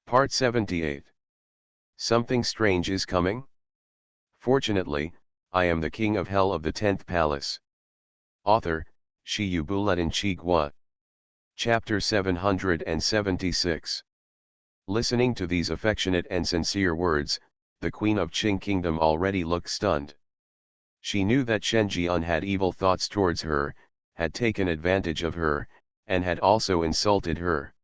Part 78. Something strange is coming? Fortunately, I am the king of hell of the 10th palace. Author, Shiyubuletin Chigwa. Chapter 776. Listening to these affectionate and sincere words, the queen of Qing kingdom already looked stunned. She knew that Shen Jian had evil thoughts towards her, had taken advantage of her, and had also insulted her.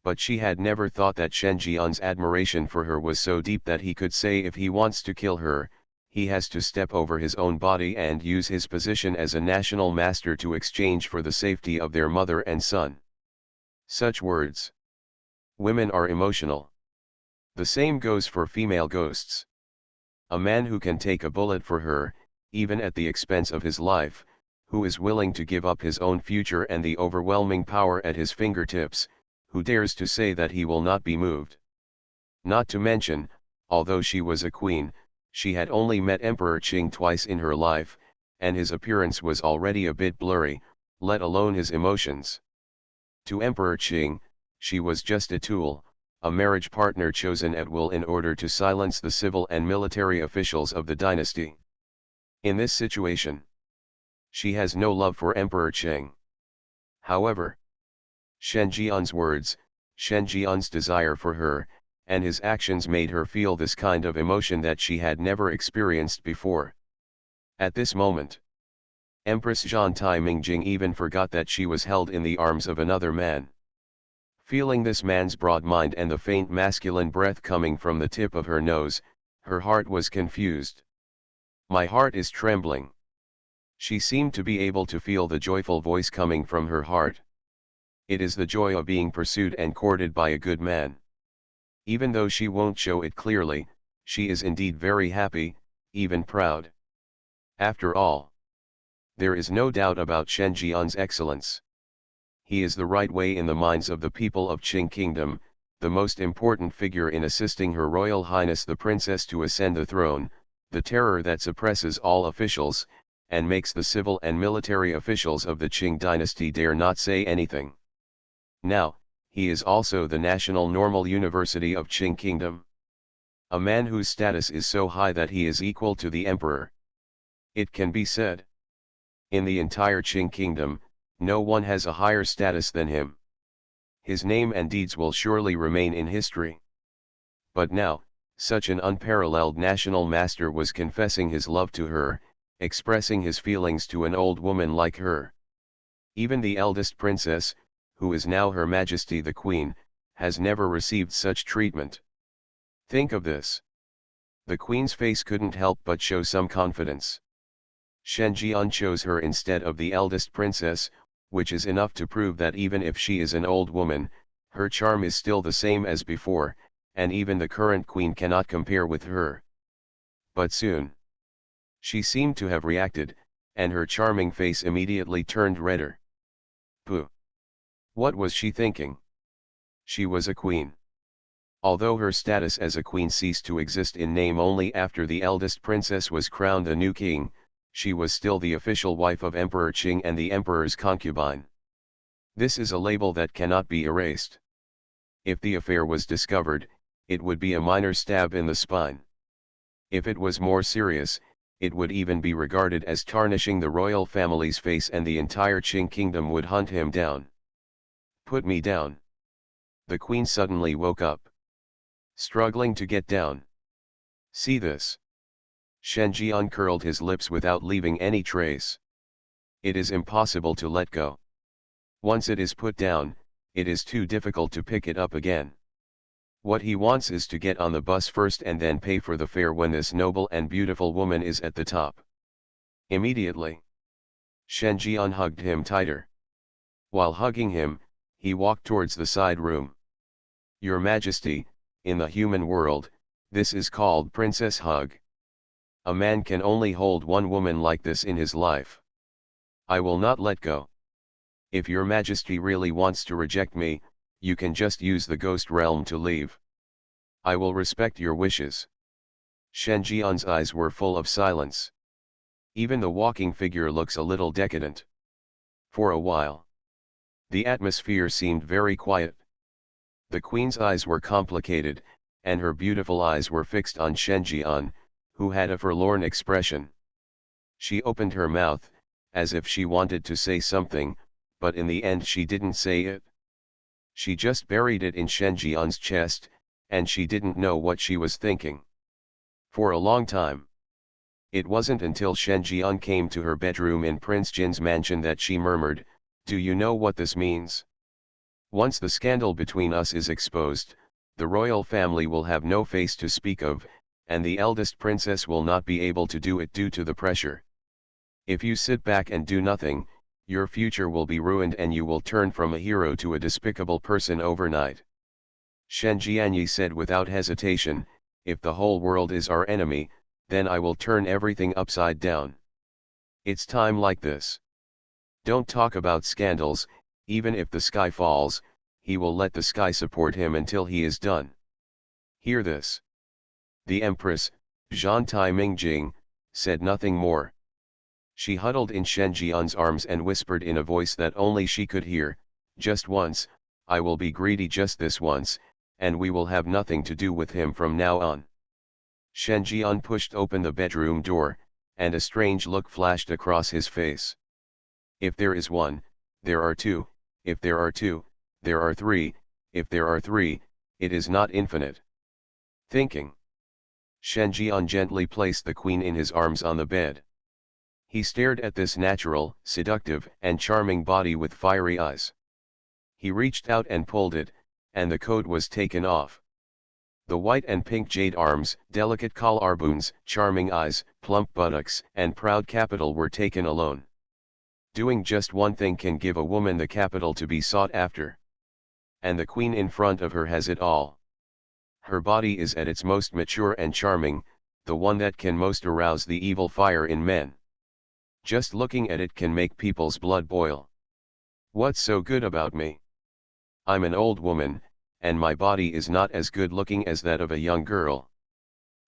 But she had never thought that Shen Jian's admiration for her was so deep that he could say if he wants to kill her, he has to step over his own body and use his position as a national master to exchange for the safety of their mother and son. Such words. Women are emotional. The same goes for female ghosts. A man who can take a bullet for her, even at the expense of his life, who is willing to give up his own future and the overwhelming power at his fingertips, who dares to say that he will not be moved. Not to mention, although she was a queen, she had only met Emperor Qing twice in her life, and his appearance was already a bit blurry, let alone his emotions. To Emperor Qing, she was just a tool, a marriage partner chosen at will in order to silence the civil and military officials of the dynasty. In this situation, she has no love for Emperor Qing. However, Shen Jian's words, Shen Jian's desire for her, and his actions made her feel this kind of emotion that she had never experienced before. At this moment, Empress Zhan Mingjing even forgot that she was held in the arms of another man. Feeling this man's broad mind and the faint masculine breath coming from the tip of her nose, her heart was confused. My heart is trembling. She seemed to be able to feel the joyful voice coming from her heart. It is the joy of being pursued and courted by a good man. Even though she won't show it clearly, she is indeed very happy, even proud. After all, there is no doubt about Shen Jian's excellence. He is the right way in the minds of the people of Qing Kingdom, the most important figure in assisting Her Royal Highness the Princess to ascend the throne, the terror that suppresses all officials, and makes the civil and military officials of the Qing dynasty dare not say anything. Now, he is also the National Normal University of Qing Kingdom. A man whose status is so high that he is equal to the emperor. It can be said, in the entire Qing Kingdom, no one has a higher status than him. His name and deeds will surely remain in history. But now, such an unparalleled national master was confessing his love to her, expressing his feelings to an old woman like her. Even the eldest princess, who is now Her Majesty the Queen, has never received such treatment. Think of this. The Queen's face couldn't help but show some confidence. Shen Jian chose her instead of the eldest princess, which is enough to prove that even if she is an old woman, her charm is still the same as before, and even the current queen cannot compare with her. But soon, she seemed to have reacted, and her charming face immediately turned redder. Pooh! What was she thinking? She was a queen. Although her status as a queen ceased to exist in name only after the eldest princess was crowned a new king, she was still the official wife of Emperor Qing and the emperor's concubine. This is a label that cannot be erased. If the affair was discovered, it would be a minor stab in the spine. If it was more serious, it would even be regarded as tarnishing the royal family's face, and the entire Qing kingdom would hunt him down. Put me down. The queen suddenly woke up, struggling to get down. See this. Shen Jian curled his lips without leaving any trace. It is impossible to let go. Once it is put down, it is too difficult to pick it up again. What he wants is to get on the bus first and then pay for the fare when this noble and beautiful woman is at the top. Immediately, Shen Jian hugged him tighter. While hugging him, he walked towards the side room. Your Majesty, in the human world, this is called princess hug. A man can only hold one woman like this in his life. I will not let go. If your Majesty really wants to reject me, you can just use the ghost realm to leave. I will respect your wishes. Shen Jian's eyes were full of silence. Even the walking figure looks a little decadent. For a while, the atmosphere seemed very quiet. The queen's eyes were complicated, and her beautiful eyes were fixed on Shenjian, who had a forlorn expression. She opened her mouth, as if she wanted to say something, but in the end she didn't say it. She just buried it in Shenjian's chest, and she didn't know what she was thinking. For a long time. It wasn't until Shenjian came to her bedroom in Prince Jin's mansion that she murmured, "Do you know what this means? Once the scandal between us is exposed, the royal family will have no face to speak of, and the eldest princess will not be able to do it due to the pressure. If you sit back and do nothing, your future will be ruined and you will turn from a hero to a despicable person overnight." Shen Jianyi said without hesitation, "If the whole world is our enemy, then I will turn everything upside down. It's time like this. Don't talk about scandals, even if the sky falls, he will let the sky support him until he is done." Hear this. The Empress, Zhan Tai Mingjing, said nothing more. She huddled in Shen Jian's arms and whispered in a voice that only she could hear, "Just once, I will be greedy just this once, and we will have nothing to do with him from now on." Shen Jian pushed open the bedroom door, and a strange look flashed across his face. If there is one, there are two, if there are two, there are three, if there are three, it is not infinite. Thinking. Shen Jian gently placed the queen in his arms on the bed. He stared at this natural, seductive, and charming body with fiery eyes. He reached out and pulled it, and the coat was taken off. The white and pink jade arms, delicate collarbones, charming eyes, plump buttocks, and proud capital were taken alone. Doing just one thing can give a woman the capital to be sought after. And the queen in front of her has it all. Her body is at its most mature and charming, the one that can most arouse the evil fire in men. Just looking at it can make people's blood boil. What's so good about me? I'm an old woman, and my body is not as good looking as that of a young girl.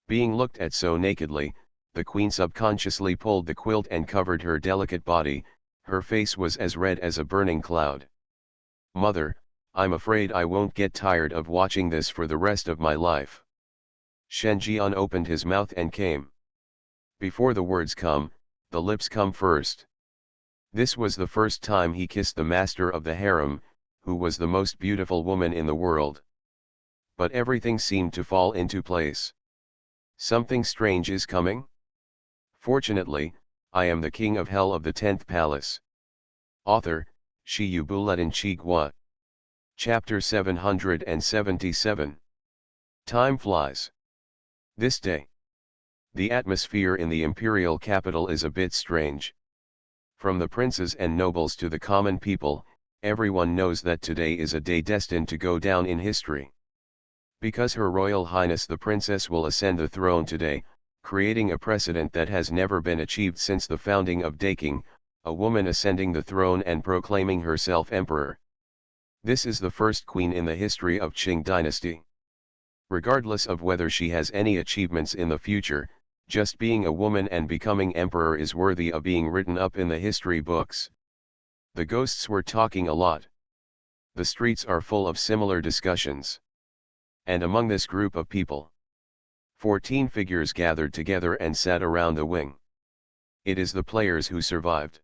Being looked at so nakedly, the queen subconsciously pulled the quilt and covered her delicate body. Her face was as red as a burning cloud. "Mother, I'm afraid I won't get tired of watching this for the rest of my life." Shen Jian opened his mouth and came. Before the words come, the lips come first. This was the first time he kissed the master of the harem, who was the most beautiful woman in the world. But everything seemed to fall into place. Something strange is coming? Fortunately, I am the king of hell of the 10th palace. Author, Shi Yubuletin Chigua. Chapter 777. Time flies. This day. The atmosphere in the imperial capital is a bit strange. From the princes and nobles to the common people, everyone knows that today is a day destined to go down in history. Because Her Royal Highness the Princess will ascend the throne today, creating a precedent that has never been achieved since the founding of Daking, a woman ascending the throne and proclaiming herself emperor. This is the first queen in the history of Qing dynasty. Regardless of whether she has any achievements in the future, just being a woman and becoming emperor is worthy of being written up in the history books. The ghosts were talking a lot. The streets are full of similar discussions. And among this group of people, 14 figures gathered together and sat around the wing. It is the players who survived.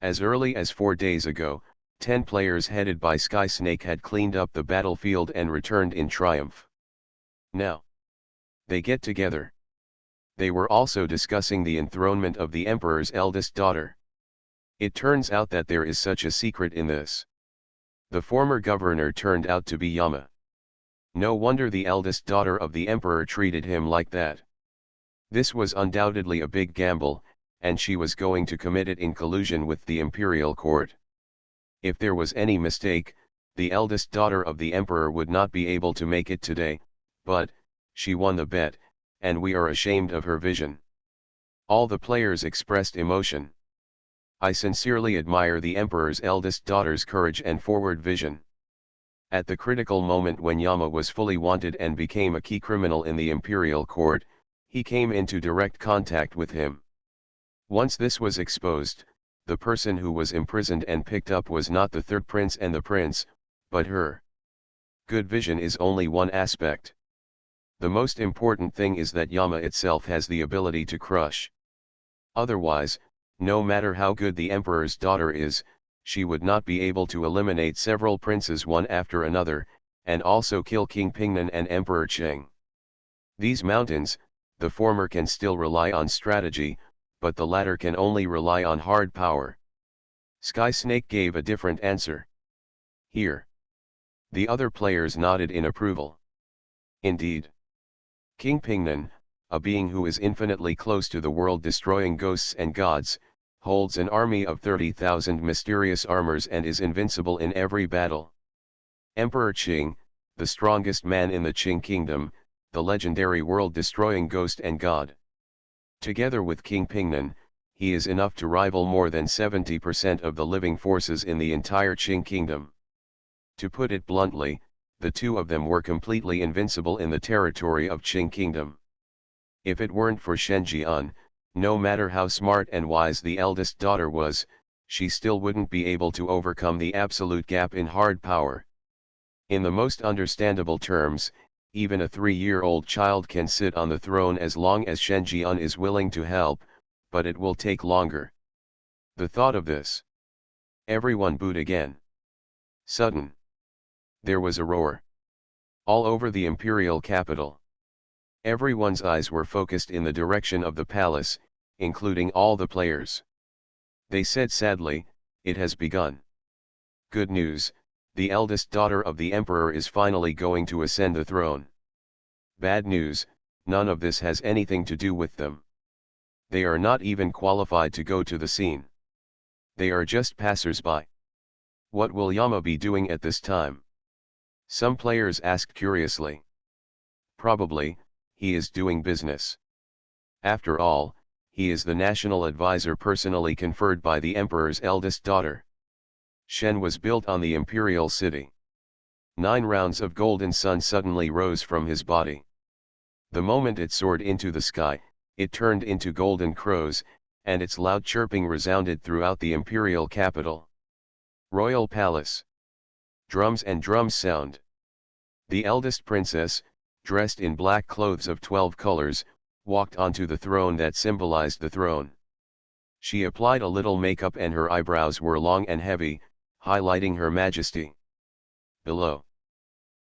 As early as 4 days ago, 10 players headed by Sky Snake had cleaned up the battlefield and returned in triumph. Now, they get together. They were also discussing the enthronement of the emperor's eldest daughter. It turns out that there is such a secret in this. The former governor turned out to be Yama. No wonder the eldest daughter of the emperor treated him like that. This was undoubtedly a big gamble, and she was going to commit it in collusion with the imperial court. If there was any mistake, the eldest daughter of the emperor would not be able to make it today, but, she won the bet, and we are ashamed of her vision. All the players expressed emotion. I sincerely admire the emperor's eldest daughter's courage and forward vision. At the critical moment when Yama was fully wanted and became a key criminal in the imperial court, he came into direct contact with him. Once this was exposed, the person who was imprisoned and picked up was not the third prince and the prince, but her. Good vision is only one aspect. The most important thing is that Yama itself has the ability to crush. Otherwise, no matter how good the emperor's daughter is, she would not be able to eliminate several princes one after another, and also kill King Pingnan and Emperor Qing. These mountains, the former can still rely on strategy, but the latter can only rely on hard power. Sky Snake gave a different answer. Here. The other players nodded in approval. Indeed. King Pingnan, a being who is infinitely close to the world destroying ghosts and gods, holds an army of 30,000 mysterious armors and is invincible in every battle. Emperor Qing, the strongest man in the Qing kingdom, the legendary world-destroying ghost and god. Together with King Pingnan, he is enough to rival more than 70% of the living forces in the entire Qing kingdom. To put it bluntly, the two of them were completely invincible in the territory of Qing kingdom. If it weren't for Shen Jian, no matter how smart and wise the eldest daughter was, she still wouldn't be able to overcome the absolute gap in hard power. In the most understandable terms, even a 3-year-old child can sit on the throne as long as Shen Jian is willing to help, but it will take longer. The thought of this. Everyone booed again. Sudden. There was a roar. All over the imperial capital. Everyone's eyes were focused in the direction of the palace, including all the players. They said sadly, "It has begun." Good news, the eldest daughter of the emperor is finally going to ascend the throne. Bad news, none of this has anything to do with them. They are not even qualified to go to the scene. They are just passers-by. What will Yama be doing at this time? Some players asked curiously. Probably, he is doing business. After all, he is the national advisor personally conferred by the emperor's eldest daughter. Shen was built on the imperial city. 9 rounds of golden sun suddenly rose from his body. The moment it soared into the sky, it turned into golden crows, and its loud chirping resounded throughout the imperial capital. Royal Palace. Drums and drums sound. The eldest princess, dressed in black clothes of 12 colors, walked onto the throne that symbolized the throne. She applied a little makeup and her eyebrows were long and heavy, highlighting her majesty. Below.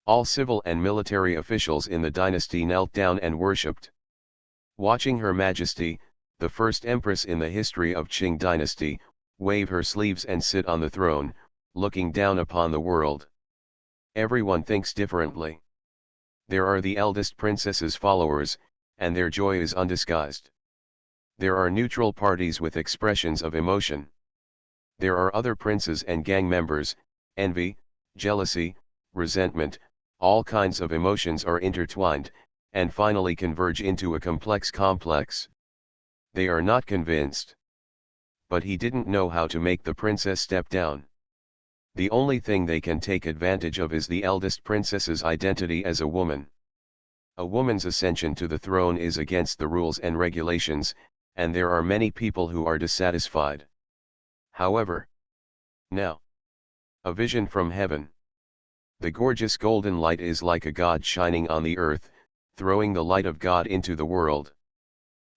All civil and military officials in the dynasty knelt down and worshipped. Watching Her Majesty, the first empress in the history of Qing dynasty, wave her sleeves and sit on the throne, looking down upon the world. Everyone thinks differently. There are the eldest princess's followers, and their joy is undisguised. There are neutral parties with expressions of emotion. There are other princes and gang members, envy, jealousy, resentment, all kinds of emotions are intertwined, and finally converge into a complex. They are not convinced. But he didn't know how to make the princess step down. The only thing they can take advantage of is the eldest princess's identity as a woman. A woman's ascension to the throne is against the rules and regulations, and there are many people who are dissatisfied. However, now, a vision from heaven. The gorgeous golden light is like a god shining on the earth, throwing the light of God into the world.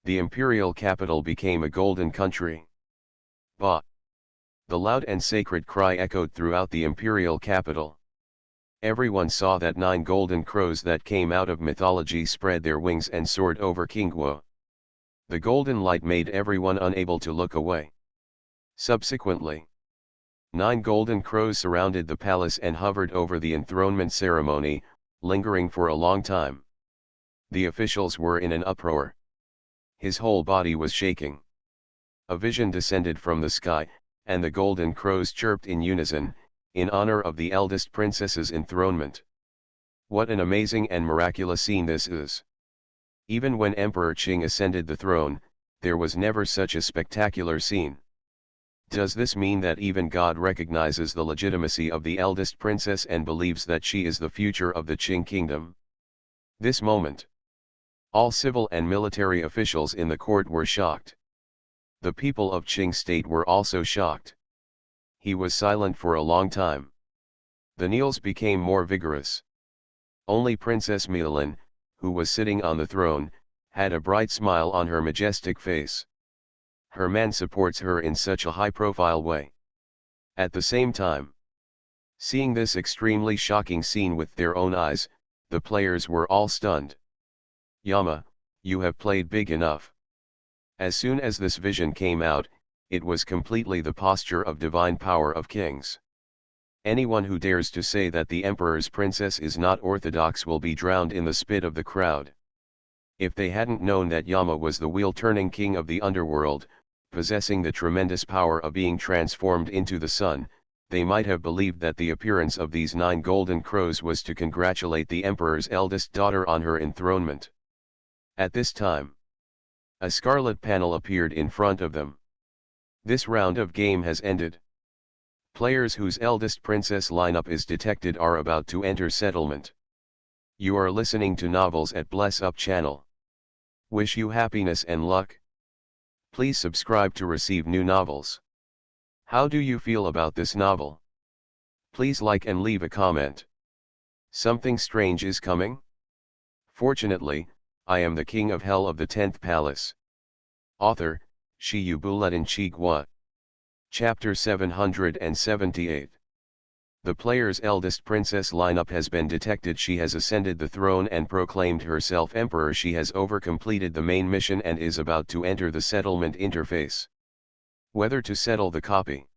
The imperial capital became a golden country. Ba! The loud and sacred cry echoed throughout the imperial capital. Everyone saw that 9 golden crows that came out of mythology spread their wings and soared over Qingguo. The golden light made everyone unable to look away. Subsequently, 9 golden crows surrounded the palace and hovered over the enthronement ceremony, lingering for a long time. The officials were in an uproar. His whole body was shaking. A vision descended from the sky, and the golden crows chirped in unison, in honor of the eldest princess's enthronement. What an amazing and miraculous scene this is! Even when Emperor Qing ascended the throne, there was never such a spectacular scene. Does this mean that even God recognizes the legitimacy of the eldest princess and believes that she is the future of the Qing kingdom? This moment. All civil and military officials in the court were shocked. The people of Qing state were also shocked. He was silent for a long time. The kneels became more vigorous. Only Princess Milan, who was sitting on the throne, had a bright smile on her majestic face. Her man supports her in such a high-profile way. At the same time, seeing this extremely shocking scene with their own eyes, the players were all stunned. Yama, you have played big enough. As soon as this vision came out, it was completely the posture of divine power of kings. Anyone who dares to say that the emperor's princess is not orthodox will be drowned in the spit of the crowd. If they hadn't known that Yama was the wheel-turning king of the underworld, possessing the tremendous power of being transformed into the sun, they might have believed that the appearance of these 9 golden crows was to congratulate the emperor's eldest daughter on her enthronement. At this time, a scarlet panel appeared in front of them. This round of game has ended. Players whose eldest princess lineup is detected are about to enter settlement. You are listening to Novels at Bless Up channel. Wish you happiness and luck. Please subscribe to receive new novels. How do you feel about this novel? Please like and leave a comment. Something strange is coming? Fortunately, I am the king of hell of the 10th palace. Author, Shiyubuletin Chigwa. Chapter 778. The player's eldest princess lineup has been detected. She has ascended the throne and proclaimed herself emperor. She has overcompleted the main mission and is about to enter the settlement interface. Whether to settle the copy.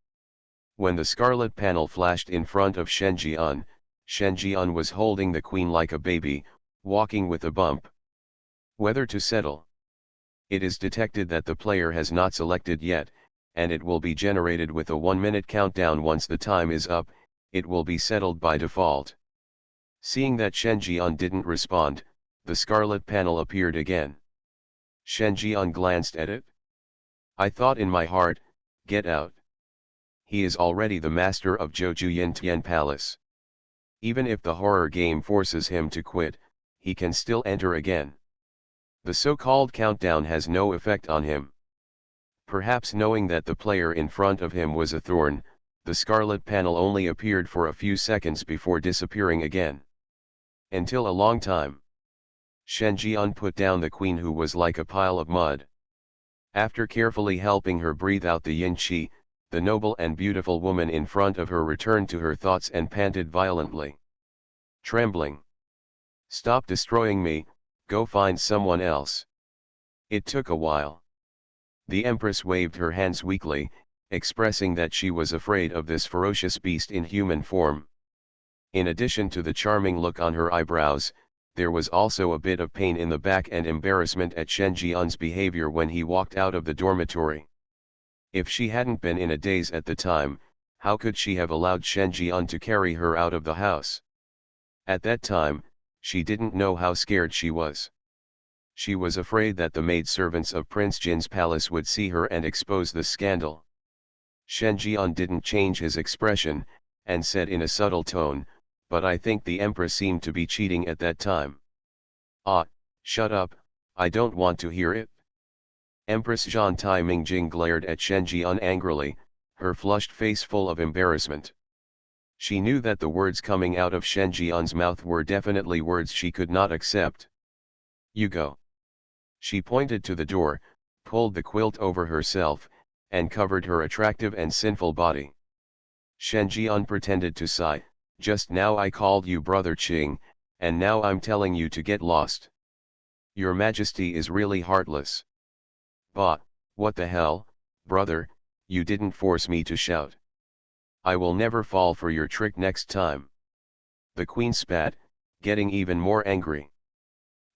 When the scarlet panel flashed in front of Shenjian, Shenjian was holding the queen like a baby, walking with a bump. Whether to settle. It is detected that the player has not selected yet, and it will be generated with a 1-minute countdown. Once the time is up, it will be settled by default. Seeing that Shenjian didn't respond, the scarlet panel appeared again. Shenjian glanced at it. I thought in my heart, get out. He is already the master of Joju Yintian Palace. Even if the horror game forces him to quit, he can still enter again. The so-called countdown has no effect on him. Perhaps knowing that the player in front of him was a thorn, the scarlet panel only appeared for a few seconds before disappearing again. Until a long time. Shenjian put down the queen, who was like a pile of mud. After carefully helping her breathe out the yin qi, the noble and beautiful woman in front of her returned to her thoughts and panted violently. Trembling. Stop destroying me, go find someone else. It took a while. The Empress waved her hands weakly, expressing that she was afraid of this ferocious beast in human form. In addition to the charming look on her eyebrows, there was also a bit of pain in the back and embarrassment at Shenjian's behavior when he walked out of the dormitory. If she hadn't been in a daze at the time, how could she have allowed Shenjian to carry her out of the house? At that time, she didn't know how scared she was. She was afraid that the maidservants of Prince Jin's palace would see her and expose the scandal. Shenjian didn't change his expression, and said in a subtle tone, but I think the Empress seemed to be cheating at that time. Ah, shut up, I don't want to hear it. Empress Zhan Tai Mingjing glared at Shenjian angrily, her flushed face full of embarrassment. She knew that the words coming out of Shenjian's mouth were definitely words she could not accept. You go. She pointed to the door, pulled the quilt over herself, and covered her attractive and sinful body. Shenjian pretended to sigh, just now I called you Brother Qing, and now I'm telling you to get lost. Your Majesty is really heartless. Bah, what the hell, brother, you didn't force me to shout. I will never fall for your trick next time. The queen spat, getting even more angry.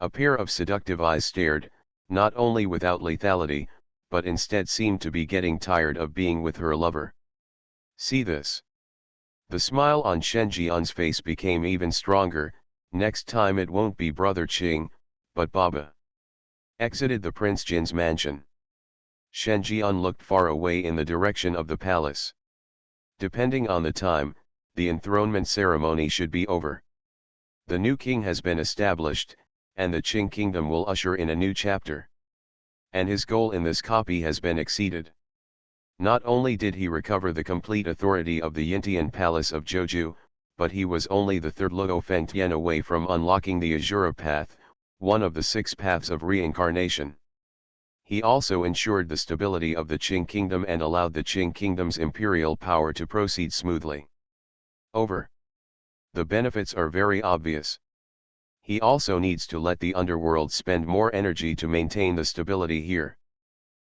A pair of seductive eyes stared, not only without lethality, but instead seemed to be getting tired of being with her lover. See this. The smile on Shenjian's face became even stronger. Next time it won't be Brother Qing, but Baba. Exited the Prince Jin's mansion. Shenjian looked far away in the direction of the palace. Depending on the time, the enthronement ceremony should be over. The new king has been established, and the Qing kingdom will usher in a new chapter. And his goal in this copy has been exceeded. Not only did he recover the complete authority of the Yintian Palace of Joju, but he was only the third Luo Fengtian away from unlocking the Azura path, one of the 6 paths of reincarnation. He also ensured the stability of the Qing kingdom and allowed the Qing kingdom's imperial power to proceed smoothly. Over. The benefits are very obvious. He also needs to let the underworld spend more energy to maintain the stability here.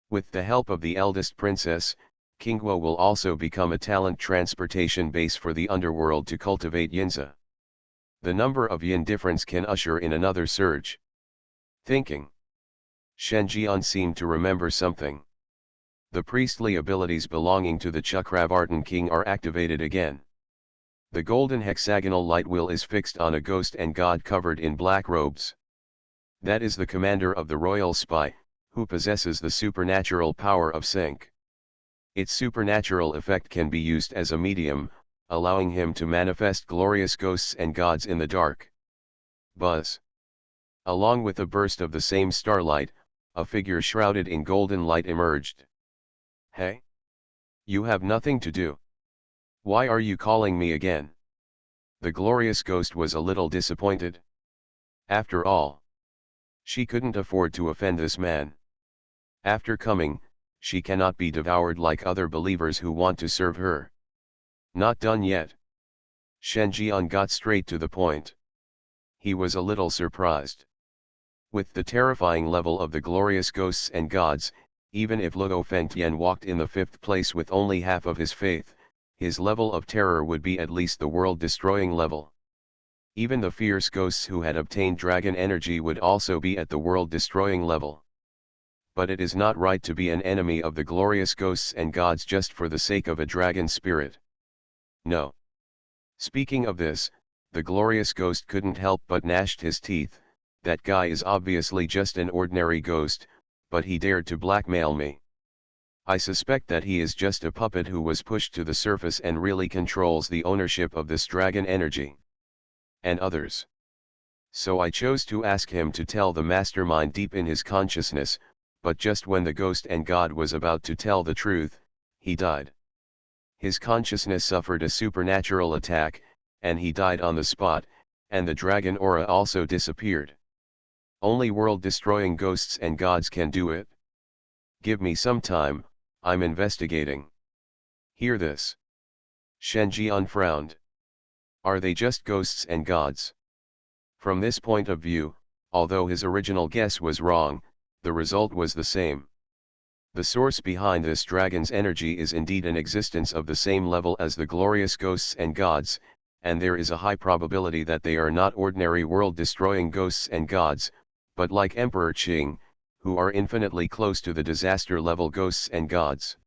With the help of the eldest princess, King Guo will also become a talent transportation base for the underworld to cultivate Yinza. The number of yin difference can usher in another surge. Thinking. Shen Jian seemed to remember something. The priestly abilities belonging to the Chakravartin king are activated again. The golden hexagonal light wheel is fixed on a ghost and god covered in black robes. That is the commander of the royal spy, who possesses the supernatural power of sync. Its supernatural effect can be used as a medium, allowing him to manifest glorious ghosts and gods in the dark. Buzz. Along with a burst of the same starlight, a figure shrouded in golden light emerged. Hey? You have nothing to do. Why are you calling me again? The glorious ghost was a little disappointed. After all, she couldn't afford to offend this man. After coming, she cannot be devoured like other believers who want to serve her. Not done yet. Shen Jian got straight to the point. He was a little surprised. With the terrifying level of the glorious ghosts and gods, even if Luo Fengtian walked in the 5th place with only half of his faith, his level of terror would be at least the world-destroying level. Even the fierce ghosts who had obtained dragon energy would also be at the world-destroying level. But it is not right to be an enemy of the glorious ghosts and gods just for the sake of a dragon spirit. No. Speaking of this, the glorious ghost couldn't help but gnashed his teeth. That guy is obviously just an ordinary ghost, but he dared to blackmail me. I suspect that he is just a puppet who was pushed to the surface and really controls the ownership of this dragon energy. And others. So I chose to ask him to tell the mastermind deep in his consciousness, but just when the ghost and god was about to tell the truth, he died. His consciousness suffered a supernatural attack, and he died on the spot, and the dragon aura also disappeared. Only world-destroying ghosts and gods can do it. Give me some time, I'm investigating. Hear this. Shen Jian frowned. Are they just ghosts and gods? From this point of view, although his original guess was wrong, the result was the same. The source behind this dragon's energy is indeed an existence of the same level as the glorious ghosts and gods, and there is a high probability that they are not ordinary world-destroying ghosts and gods, but like Emperor Qing, who are infinitely close to the disaster-level ghosts and gods.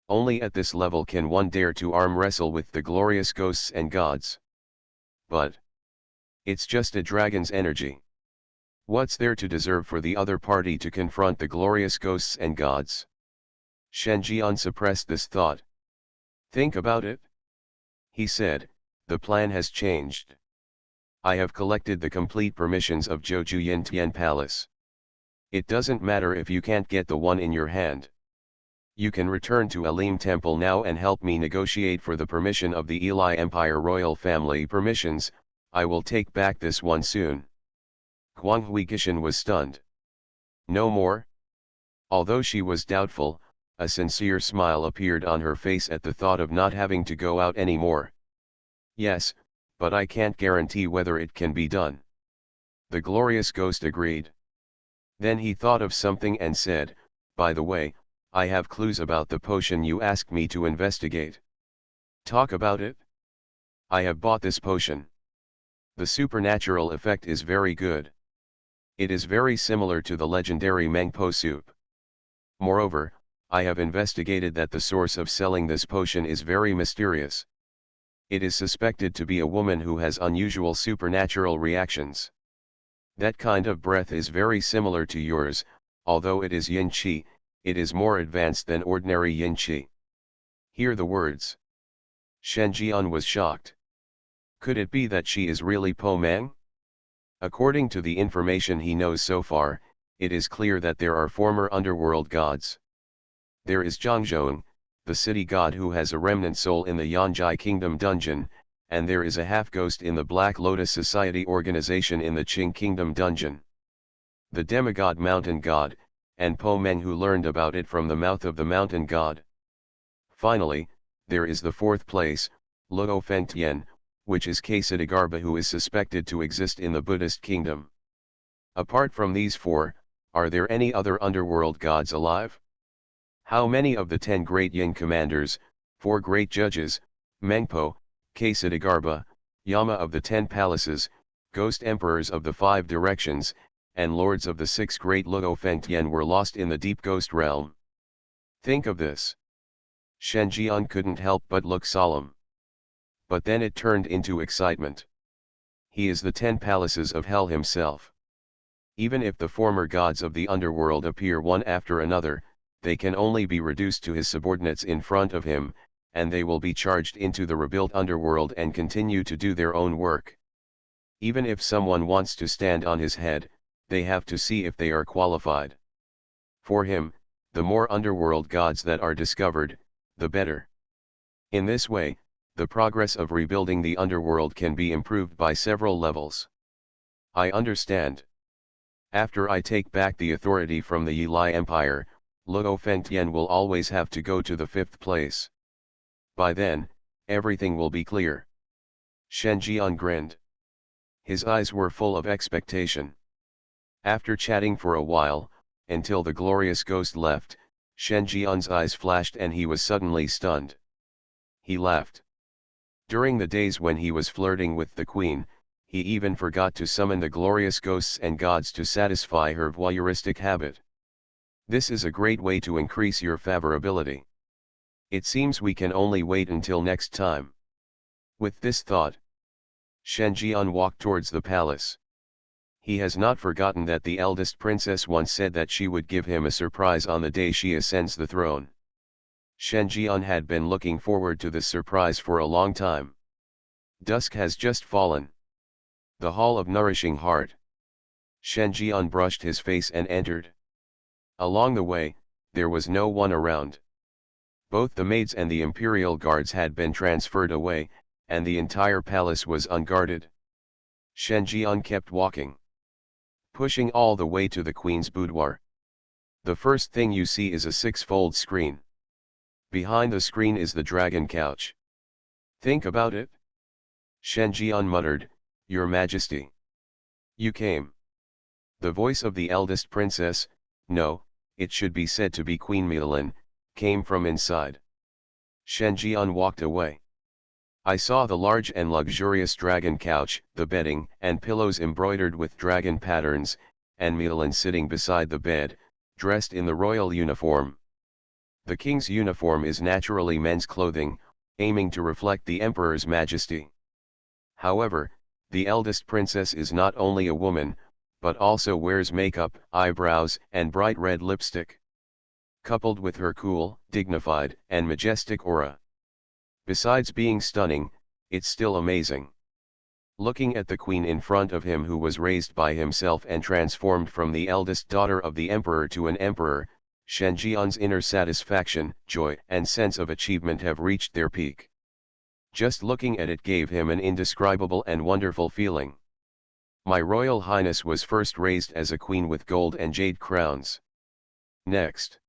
Only at this level can one dare to arm wrestle with the glorious ghosts and gods. But it's just a dragon's energy. What's there to deserve for the other party to confront the glorious ghosts and gods? Shen Jian suppressed this thought. Think about it. He said, the plan has changed. I have collected the complete permissions of Zhouju Yintian Palace. It doesn't matter if you can't get the one in your hand. You can return to Alim Temple now and help me negotiate for the permission of the Eli Empire royal family permissions. I will take back this one soon. Guanghui Gishan was stunned. No more? Although she was doubtful, a sincere smile appeared on her face at the thought of not having to go out anymore. Yes, but I can't guarantee whether it can be done. The glorious ghost agreed. Then he thought of something and said, by the way, I have clues about the potion you asked me to investigate. Talk about it. I have bought this potion. The supernatural effect is very good. It is very similar to the legendary Mengpo soup. Moreover, I have investigated that the source of selling this potion is very mysterious. It is suspected to be a woman who has unusual supernatural reactions. That kind of breath is very similar to yours, although it is yin qi, it is more advanced than ordinary yin qi. Hear the words. Shen Jian was shocked. Could it be that she is really Po Meng? According to the information he knows so far, it is clear that there are former underworld gods. There is Zhangzhong, the city god who has a remnant soul in the Yanjai kingdom dungeon, and there is a half-ghost in the Black Lotus Society organization in the Qing Kingdom dungeon. The demigod Mountain God, and Po men who learned about it from the mouth of the Mountain God. Finally, there is the fourth place, Luo Fengtian, which is Ksatigarba, who is suspected to exist in the Buddhist kingdom. Apart from these four, are there any other underworld gods alive? How many of the 10 great yin commanders, 4 great judges, Mengpo, Ksatigarba, Yama of the 10 palaces, ghost emperors of the 5 directions, and lords of the 6 great Luo Fengtian were lost in the deep ghost realm? Think of this. Shen Jian couldn't help but look solemn. But then it turned into excitement. He is the 10 palaces of hell himself. Even if the former gods of the underworld appear one after another, they can only be reduced to his subordinates in front of him, and they will be charged into the rebuilt underworld and continue to do their own work. Even if someone wants to stand on his head, they have to see if they are qualified. For him, the more underworld gods that are discovered, the better. In this way, the progress of rebuilding the underworld can be improved by several levels. I understand. After I take back the authority from the Yilai Empire, Luo Fengtian will always have to go to the 5th place. By then, everything will be clear. Shen Jian grinned. His eyes were full of expectation. After chatting for a while, until the glorious ghost left, Shen Jian's eyes flashed and he was suddenly stunned. He laughed. During the days when he was flirting with the queen, he even forgot to summon the glorious ghosts and gods to satisfy her voyeuristic habit. This is a great way to increase your favorability. It seems we can only wait until next time. With this thought, Shen Jian walked towards the palace. He has not forgotten that the eldest princess once said that she would give him a surprise on the day she ascends the throne. Shen Jian had been looking forward to this surprise for a long time. Dusk has just fallen. The Hall of Nourishing Heart. Shen Jian brushed his face and entered. Along the way, there was no one around. Both the maids and the imperial guards had been transferred away, and the entire palace was unguarded. Shen Jian kept walking, pushing all the way to the queen's boudoir. The first thing you see is a 6-fold screen. Behind the screen is the dragon couch. Think about it. Shen Jian muttered, "Your Majesty. You came." The voice of the eldest princess, no, it should be said to be Queen Milan, came from inside. Shen Jian walked away. I saw the large and luxurious dragon couch, the bedding and pillows embroidered with dragon patterns, and Milan sitting beside the bed, dressed in the royal uniform. The king's uniform is naturally men's clothing, aiming to reflect the emperor's majesty. However, the eldest princess is not only a woman, but also wears makeup, eyebrows, and bright red lipstick. Coupled with her cool, dignified, and majestic aura. Besides being stunning, it's still amazing. Looking at the queen in front of him, who was raised by himself and transformed from the eldest daughter of the emperor to an emperor, Shen Jian's inner satisfaction, joy, and sense of achievement have reached their peak. Just looking at it gave him an indescribable and wonderful feeling. My Royal Highness was first raised as a queen with gold and jade crowns. Next,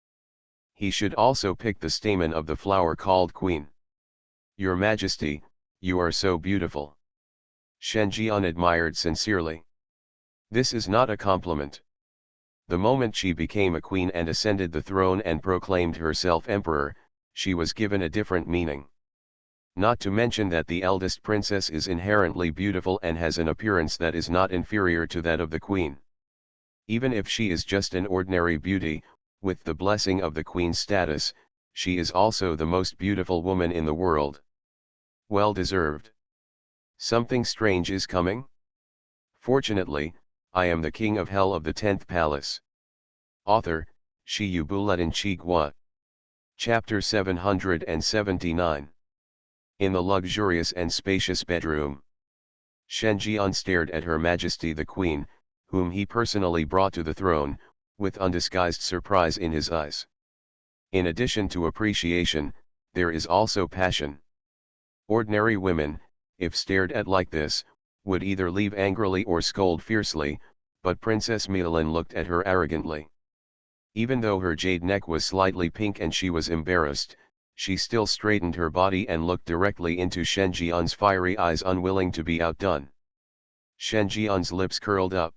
he should also pick the stamen of the flower called queen. Your Majesty, you are so beautiful. Shen Jian admired sincerely. This is not a compliment. The moment she became a queen and ascended the throne and proclaimed herself emperor, she was given a different meaning. Not to mention that the eldest princess is inherently beautiful and has an appearance that is not inferior to that of the queen. Even if she is just an ordinary beauty, with the blessing of the queen's status, she is also the most beautiful woman in the world. Well deserved. Something strange is coming? Fortunately, I am the king of hell of the 10th palace. Author, Shi Yu Buletin Chi Gua. Chapter 779. In the luxurious and spacious bedroom, Shen Jian stared at Her Majesty the Queen, whom he personally brought to the throne, with undisguised surprise in his eyes. In addition to appreciation, there is also passion. Ordinary women, if stared at like this, would either leave angrily or scold fiercely, but Princess Milan looked at her arrogantly. Even though her jade neck was slightly pink and she was embarrassed, she still straightened her body and looked directly into Shen Jian's fiery eyes, unwilling to be outdone. Shen Jian's lips curled up.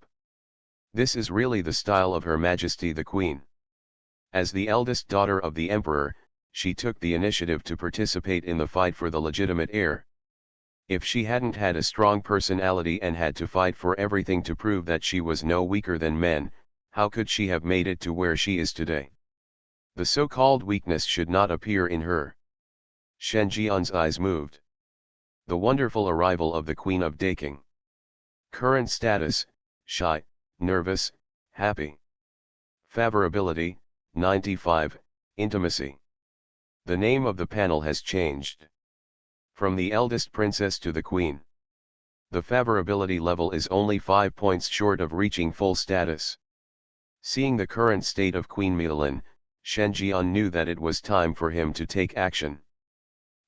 This is really the style of Her Majesty the Queen. As the eldest daughter of the Emperor, she took the initiative to participate in the fight for the legitimate heir. If she hadn't had a strong personality and had to fight for everything to prove that she was no weaker than men, how could she have made it to where she is today? The so-called weakness should not appear in her. Shen Jian's eyes moved. The wonderful arrival of the Queen of Daking. Current status: shy, nervous, happy. Favorability: 95, intimacy. The name of the panel has changed. From the eldest princess to the queen. The favorability level is only 5 points short of reaching full status. Seeing the current state of Queen Milan, Shen Jian knew that it was time for him to take action.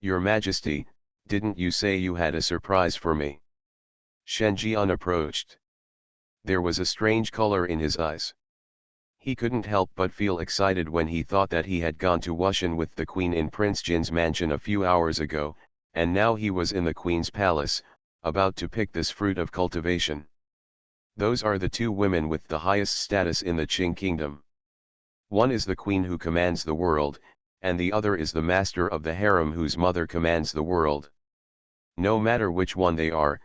Your Majesty, didn't you say you had a surprise for me? Shen Jian approached. There was a strange color in his eyes. He couldn't help but feel excited when he thought that he had gone to Wushan with the Queen in Prince Jin's mansion a few hours ago, and now he was in the Queen's palace, about to pick this fruit of cultivation. Those are the two women with the highest status in the Qing kingdom. One is the queen who commands the world, and the other is the master of the harem whose mother commands the world. No matter which one they are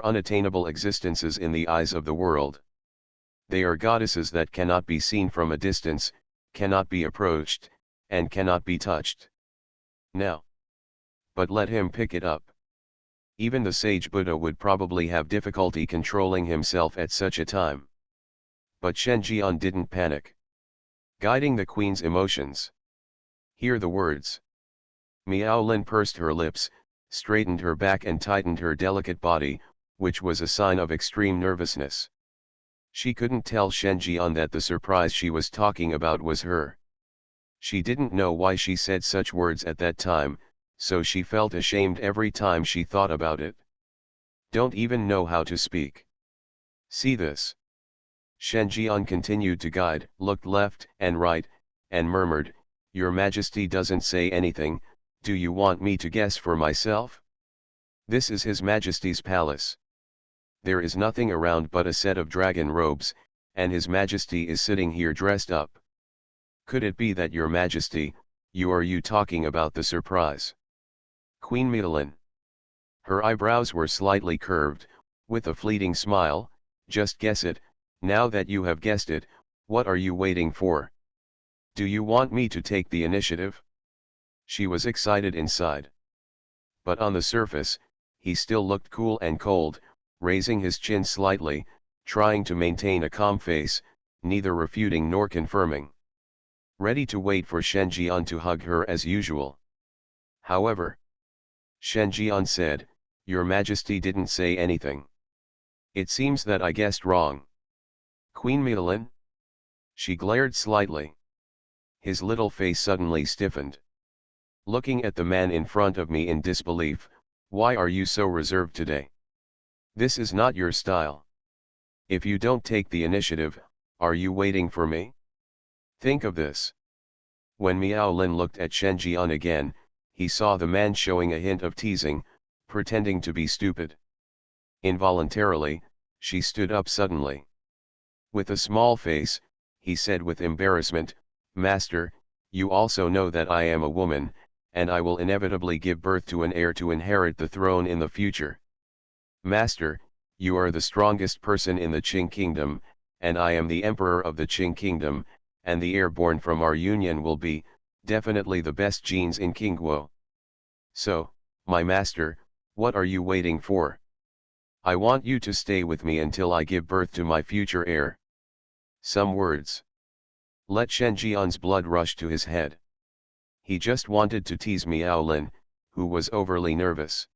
unattainable existences in the eyes of the world. They are goddesses that cannot be seen from a distance, cannot be approached, and cannot be touched. Now. But let him pick it up. Even the sage Buddha would probably have difficulty controlling himself at such a time. But Shen Jian didn't panic. Guiding the queen's emotions. Hear the words. Miao Lin pursed her lips, straightened her back and tightened her delicate body, which was a sign of extreme nervousness. She couldn't tell Shen Jian that the surprise she was talking about was her. She didn't know why she said such words at that time, so she felt ashamed every time she thought about it. Don't even know how to speak. See this. Shen Jian continued to guide, looked left and right, and murmured, Your Majesty doesn't say anything, do you want me to guess for myself? This is His Majesty's palace. There is nothing around but a set of dragon robes, and His Majesty is sitting here dressed up. Could it be that Your Majesty, you talking about the surprise? Queen Milan. Her eyebrows were slightly curved, with a fleeting smile, just guess it, now that you have guessed it, what are you waiting for? Do you want me to take the initiative? She was excited inside. But on the surface, he still looked cool and cold, raising his chin slightly, trying to maintain a calm face, neither refuting nor confirming. Ready to wait for Shen Jian to hug her as usual. However, Shen Jian said, Your Majesty didn't say anything. It seems that I guessed wrong. Queen Milan? She glared slightly. His little face suddenly stiffened. Looking at the man in front of me in disbelief, why are you so reserved today? This is not your style. If you don't take the initiative, are you waiting for me? Think of this. When Miao Lin looked at Shen Jian again, he saw the man showing a hint of teasing, pretending to be stupid. Involuntarily, she stood up suddenly. With a small face, he said with embarrassment, Master, you also know that I am a woman, and I will inevitably give birth to an heir to inherit the throne in the future. Master, you are the strongest person in the Qing kingdom, and I am the emperor of the Qing kingdom, and the heir born from our union will be, definitely the best genes in Qingguo. So, my master, what are you waiting for? I want you to stay with me until I give birth to my future heir. Some words. Let Shen Jian's blood rush to his head. He just wanted to tease Miao Lin, who was overly nervous.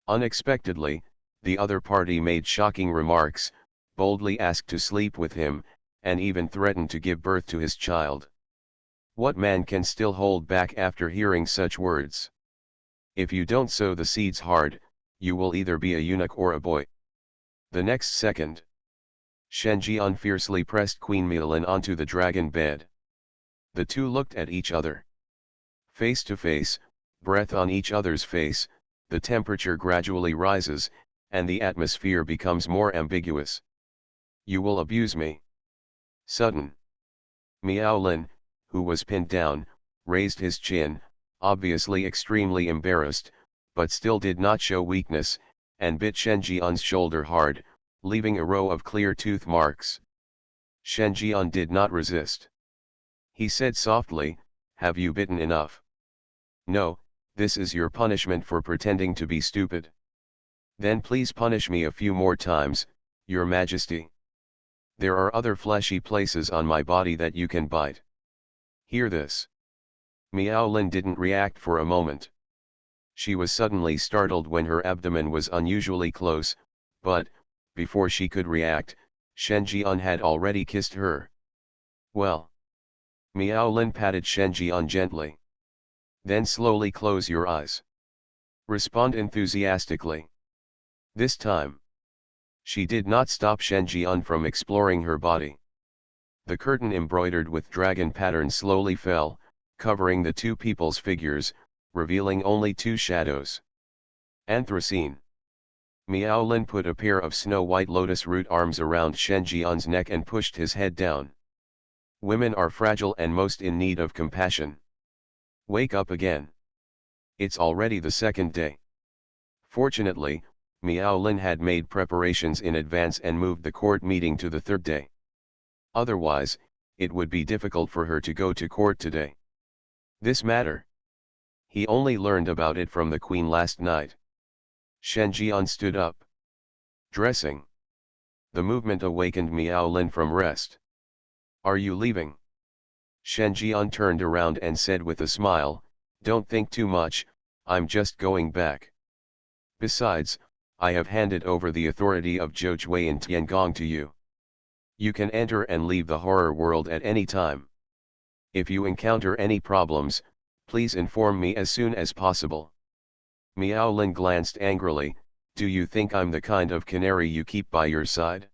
Unexpectedly, the other party made shocking remarks, boldly asked to sleep with him, and even threatened to give birth to his child. What man can still hold back after hearing such words? If you don't sow the seeds hard, You will either be a eunuch or a boy. The next second, Shen Jian fiercely pressed Queen Milan onto the dragon bed. The two looked at each other. Face to face, breath on each other's face, the temperature gradually rises, and the atmosphere becomes more ambiguous. You will abuse me. Sudden. Miao Lin, who was pinned down, raised his chin, obviously extremely embarrassed, but still did not show weakness, and bit Shen Jian's shoulder hard, leaving a row of clear tooth marks. Shen Jian did not resist. He said softly, "Have you bitten enough?" "No, this is your punishment for pretending to be stupid." "Then please punish me a few more times, Your Majesty. There are other fleshy places on my body that you can bite." "Hear this." Miao Lin didn't react for a moment. She was suddenly startled when her abdomen was unusually close, but, before she could react, Shen Jian had already kissed her. "Well." Miao Lin patted Shen Jian gently. "Then slowly close your eyes. Respond enthusiastically. This time." She did not stop Shen Jian from exploring her body. The curtain embroidered with dragon patterns slowly fell, covering the two people's figures, revealing only two shadows. Anthracene. Miao Lin put a pair of snow-white lotus root arms around Shen Jian's neck and pushed his head down. "Women are fragile and most in need of compassion. Wake up again. It's already the second day." Fortunately, Miao Lin had made preparations in advance and moved the court meeting to the third day. Otherwise, it would be difficult for her to go to court today. This matter. He only learned about it from the queen last night. Shen Jian stood up. Dressing. The movement awakened Miao Lin from rest. "Are you leaving?" Shen Jian turned around and said with a smile, "Don't think too much, I'm just going back. Besides, I have handed over the authority of Zhoujui and Tiangong to you. You can enter and leave the horror world at any time. If you encounter any problems, please inform me as soon as possible." Miao Lin glanced angrily, "Do you think I'm the kind of canary you keep by your side?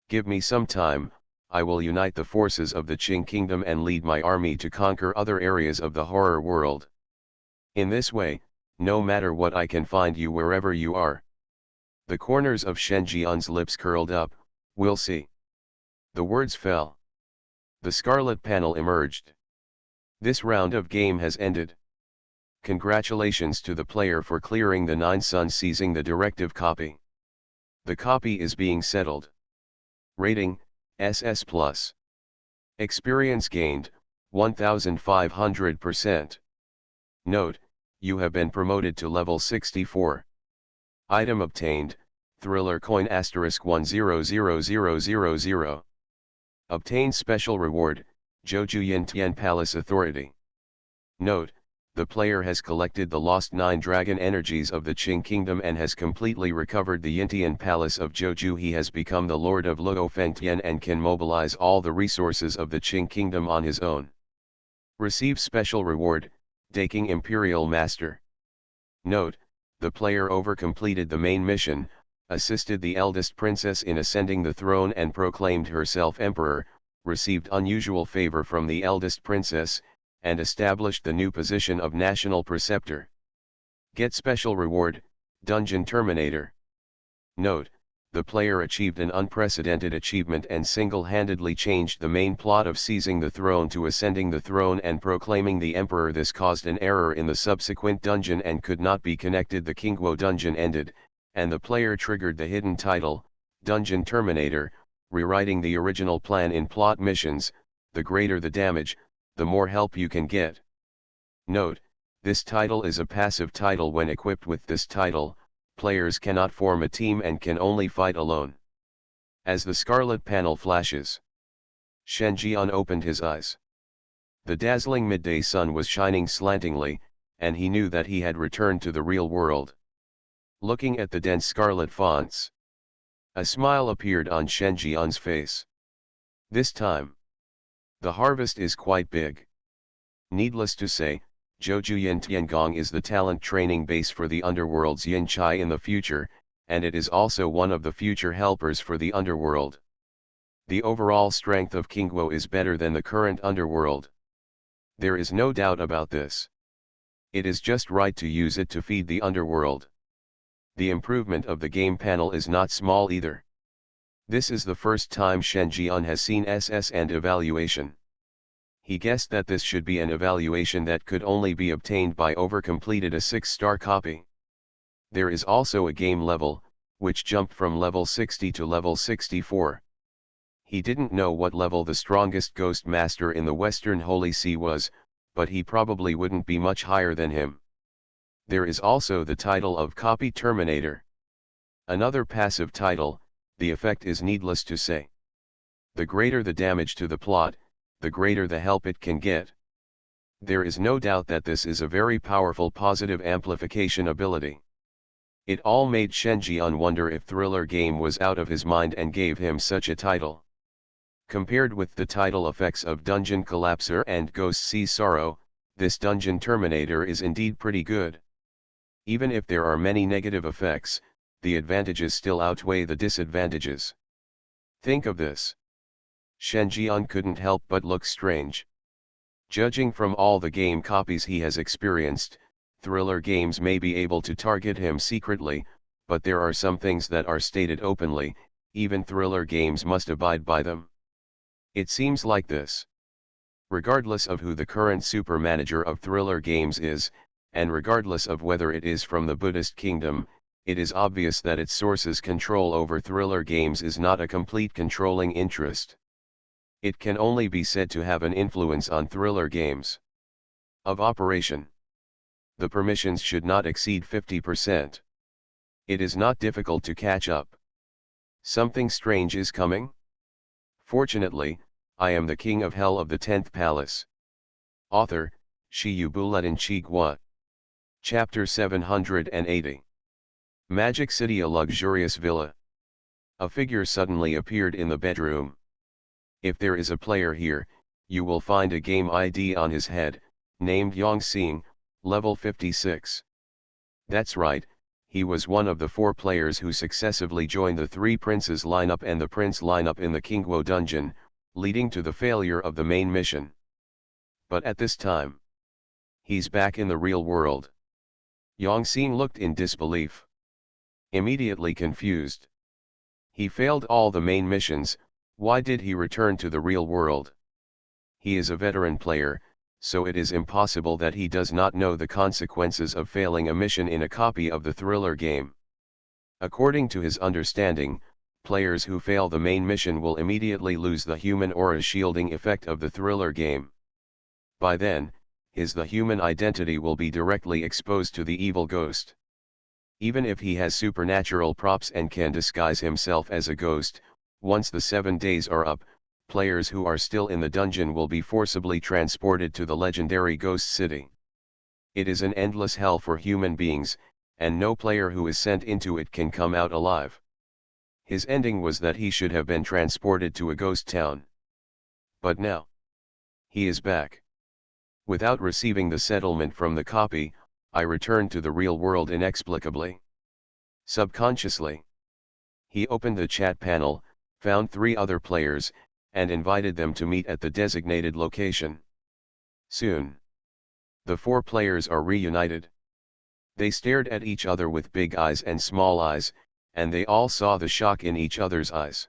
Give me some time, I will unite the forces of the Qing Kingdom and lead my army to conquer other areas of the horror world. In this way, no matter what, I can find you wherever you are." The corners of Shen Jian's lips curled up. "We'll see." The words fell. The scarlet panel emerged. This round of game has ended. Congratulations to the player for clearing the 9 suns, seizing the directive copy. The copy is being settled. Rating, SS+. Experience gained, 1500%. Note, you have been promoted to level 64. Item obtained, Thriller Coin *100000. Obtain special reward, Zhoujuyan Tian Palace Authority. Note, the player has collected the lost 9 dragon energies of the Qing Kingdom and has completely recovered the Yintian Palace of Zhouju. He has become the Lord of Luo Fengtian and can mobilize all the resources of the Qing Kingdom on his own. Receive special reward, Daking Imperial Master. Note, the player overcompleted the main mission, assisted the eldest princess in ascending the throne and proclaimed herself emperor, received unusual favor from the eldest princess, and established the new position of national preceptor. Get special reward, Dungeon Terminator. Note, the player achieved an unprecedented achievement and single-handedly changed the main plot of seizing the throne to ascending the throne and proclaiming the emperor. This caused an error in the subsequent dungeon and could not be connected. The Kingguo dungeon ended, and the player triggered the hidden title, Dungeon Terminator, rewriting the original plan in plot missions. The greater the damage, the more help you can get. Note, this title is a passive title. When equipped with this title, players cannot form a team and can only fight alone. As the scarlet panel flashes, Shen Jian opened his eyes. The dazzling midday sun was shining slantingly, and he knew that he had returned to the real world. Looking at the dense scarlet fonts, a smile appeared on Shen Jian's face. This time, the harvest is quite big. Needless to say, Zhouju Yin Tiangong is the talent training base for the underworld's Yin Chai in the future, and it is also one of the future helpers for the underworld. The overall strength of Kingguo is better than the current underworld. There is no doubt about this. It is just right to use it to feed the underworld. The improvement of the game panel is not small either. This is the first time Shen Jian has seen SS and evaluation. He guessed that this should be an evaluation that could only be obtained by over-completed a 6-star copy. There is also a game level, which jumped from level 60 to level 64. He didn't know what level the strongest Ghost Master in the Western Holy See was, but he probably wouldn't be much higher than him. There is also the title of Copy Terminator. Another passive title, the effect is needless to say. The greater the damage to the plot, the greater the help it can get. There is no doubt that this is a very powerful positive amplification ability. It all made Shen Jian wonder if Thriller Game was out of his mind and gave him such a title. Compared with the title effects of Dungeon Collapser and Ghost Sees Sorrow, this Dungeon Terminator is indeed pretty good. Even if there are many negative effects, the advantages still outweigh the disadvantages. Think of this. Shen Jian couldn't help but look strange. Judging from all the game copies he has experienced, Thriller Games may be able to target him secretly, but there are some things that are stated openly, even Thriller Games must abide by them. It seems like this. Regardless of who the current super manager of Thriller Games is, and regardless of whether it is from the Buddhist kingdom, it is obvious that its source's control over Thriller Games is not a complete controlling interest. It can only be said to have an influence on Thriller Games. Of operation. The permissions should not exceed 50%. It is not difficult to catch up. Something strange is coming? Fortunately, I am the king of hell of the 10th palace. Author, Shiyu Buletin Chigua. Chapter 780. Magic City, a luxurious villa. A figure suddenly appeared in the bedroom. If there is a player here, you will find a game ID on his head, named Yongxing, level 56. That's right, he was one of the 4 players who successively joined the 3 princes lineup and the prince lineup in the Kingguo dungeon, leading to the failure of the main mission. But at this time, he's back in the real world. Yongxing looked in disbelief. Immediately confused. He failed all the main missions, why did he return to the real world? He is a veteran player, so it is impossible that he does not know the consequences of failing a mission in a copy of the Thriller game. According to his understanding, players who fail the main mission will immediately lose the human aura shielding effect of the Thriller game. By then, the human identity will be directly exposed to the evil ghost. Even if he has supernatural props and can disguise himself as a ghost, once the 7 days are up, players who are still in the dungeon will be forcibly transported to the legendary Ghost City. It is an endless hell for human beings, and no player who is sent into it can come out alive. His ending was that he should have been transported to a ghost town. But now, he is back. Without receiving the settlement from the copy, I returned to the real world inexplicably. Subconsciously. He opened the chat panel, found 3 other players, and invited them to meet at the designated location. Soon, the 4 players are reunited. They stared at each other with big eyes and small eyes, and they all saw the shock in each other's eyes.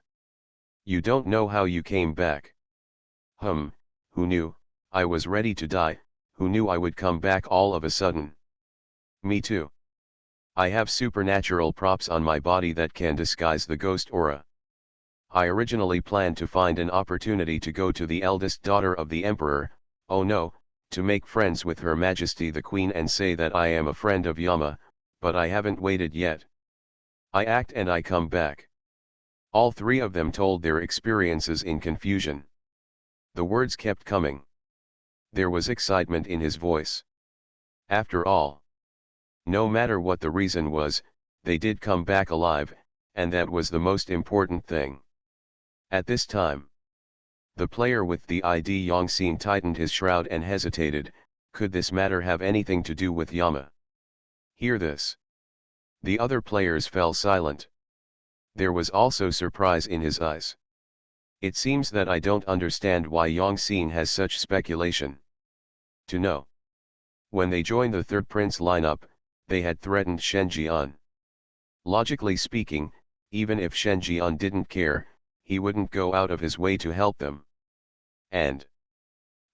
You don't know how you came back. Who knew? I was ready to die, who knew I would come back all of a sudden? Me too. I have supernatural props on my body that can disguise the ghost aura. I originally planned to find an opportunity to go to the eldest daughter of the emperor, oh no, to make friends with Her Majesty the Queen and say that I am a friend of Yama, but I haven't waited yet. I act and I come back. All 3 of them told their experiences in confusion. The words kept coming. There was excitement in his voice. After all, no matter what the reason was, they did come back alive, and that was the most important thing. At this time, the player with the ID Yongxing tightened his shroud and hesitated, Could this matter have anything to do with Yama? Hear this. The other players fell silent. There was also surprise in his eyes. It seems that I don't understand why Yongxin has such speculation. To know. When they joined the third prince lineup, they had threatened Shen Jian. Logically speaking, even if Shen Jian didn't care, he wouldn't go out of his way to help them. And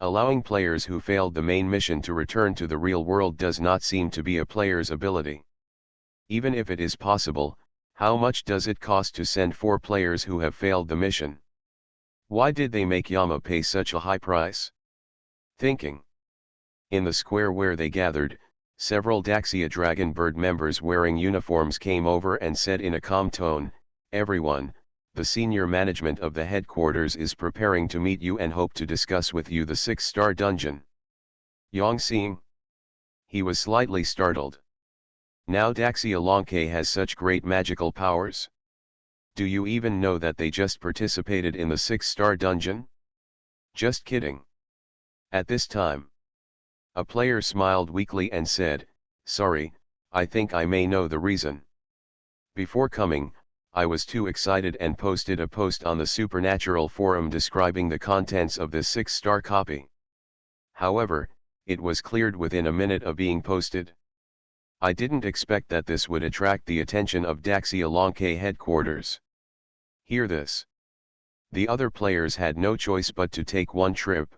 allowing players who failed the main mission to return to the real world does not seem to be a player's ability. Even if it is possible, how much does it cost to send 4 players who have failed the mission? Why did they make Yama pay such a high price? Thinking. In the square where they gathered, several Daxia Dragon Bird members wearing uniforms came over and said in a calm tone, "Everyone, the senior management of the headquarters is preparing to meet you and hope to discuss with you the 6-star dungeon." Yongxing? He was slightly startled. Now Daxia Lonke has such great magical powers? Do you even know that they just participated in the 6-star dungeon? Just kidding. At this time, a player smiled weakly and said, "Sorry, I think I may know the reason. Before coming, I was too excited and posted a post on the Supernatural forum describing the contents of this 6-star copy. However, it was cleared within a minute of being posted. I didn't expect that this would attract the attention of Daxia Lonke headquarters." Hear this. The other players had no choice but to take one trip.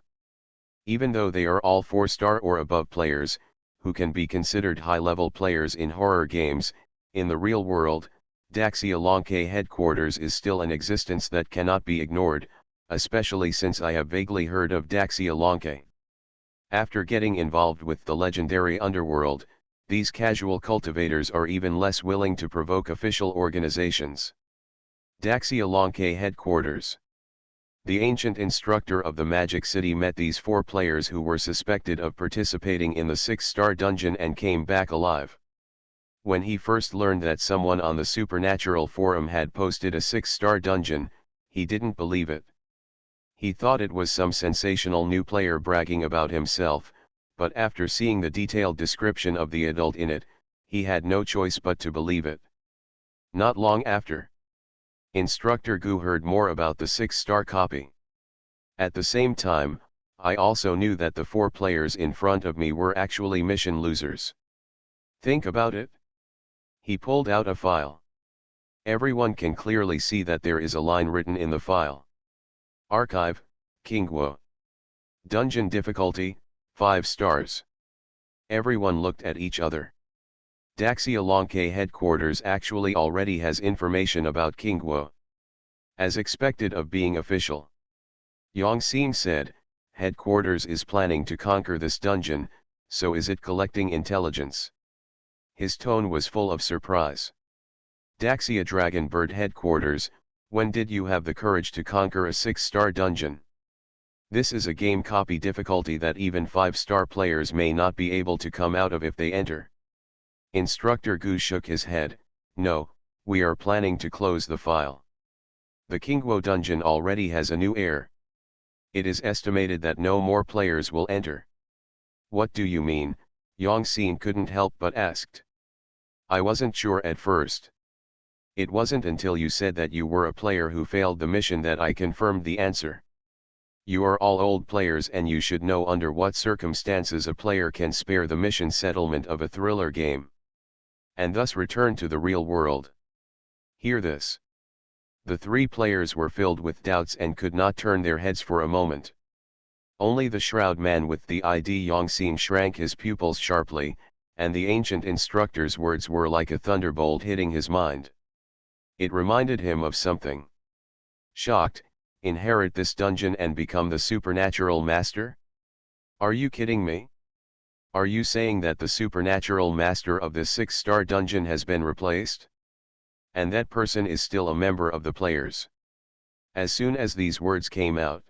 Even though they are all 4-star or above players, who can be considered high-level players in horror games, in the real world, Daxia Lonke headquarters is still an existence that cannot be ignored, especially since I have vaguely heard of Daxia Lonke. After getting involved with the legendary underworld, these casual cultivators are even less willing to provoke official organizations. Daxia Lonke headquarters. The ancient instructor of the Magic City met these 4 players who were suspected of participating in the 6-star dungeon and came back alive. When he first learned that someone on the Supernatural forum had posted a 6-star dungeon, he didn't believe it. He thought it was some sensational new player bragging about himself, but after seeing the detailed description of the adult in it, he had no choice but to believe it. Not long after, Instructor Gu heard more about the 6-star copy. At the same time, I also knew that the 4 players in front of me were actually mission losers. Think about it. He pulled out a file. Everyone can clearly see that there is a line written in the file. Archive, Kingguo. Dungeon difficulty, 5 stars. Everyone looked at each other. Daxia Lonke headquarters actually already has information about Kingguo. As expected of being official. Yongxin said, "Headquarters is planning to conquer this dungeon, so is it collecting intelligence?" His tone was full of surprise. Daxia Dragon Bird headquarters, when did you have the courage to conquer a 6-star dungeon? This is a game copy difficulty that even 5-star players may not be able to come out of if they enter. Instructor Gu shook his head, "No, we are planning to close the file. The Kingguo dungeon already has a new heir. It is estimated that no more players will enter." "What do you mean?" Yongxin couldn't help but asked. "I wasn't sure at first. It wasn't until you said that you were a player who failed the mission that I confirmed the answer. You are all old players and you should know under what circumstances a player can spare the mission settlement of a thriller game, and thus return to the real world." Hear this. The 3 players were filled with doubts and could not turn their heads for a moment. Only the shroud man with the ID Yongxin shrank his pupils sharply, and the ancient instructor's words were like a thunderbolt hitting his mind. It reminded him of something. Shocked, inherit this dungeon and become the supernatural master? Are you kidding me? Are you saying that the supernatural master of this 6-star dungeon has been replaced? And that person is still a member of the players? As soon as these words came out,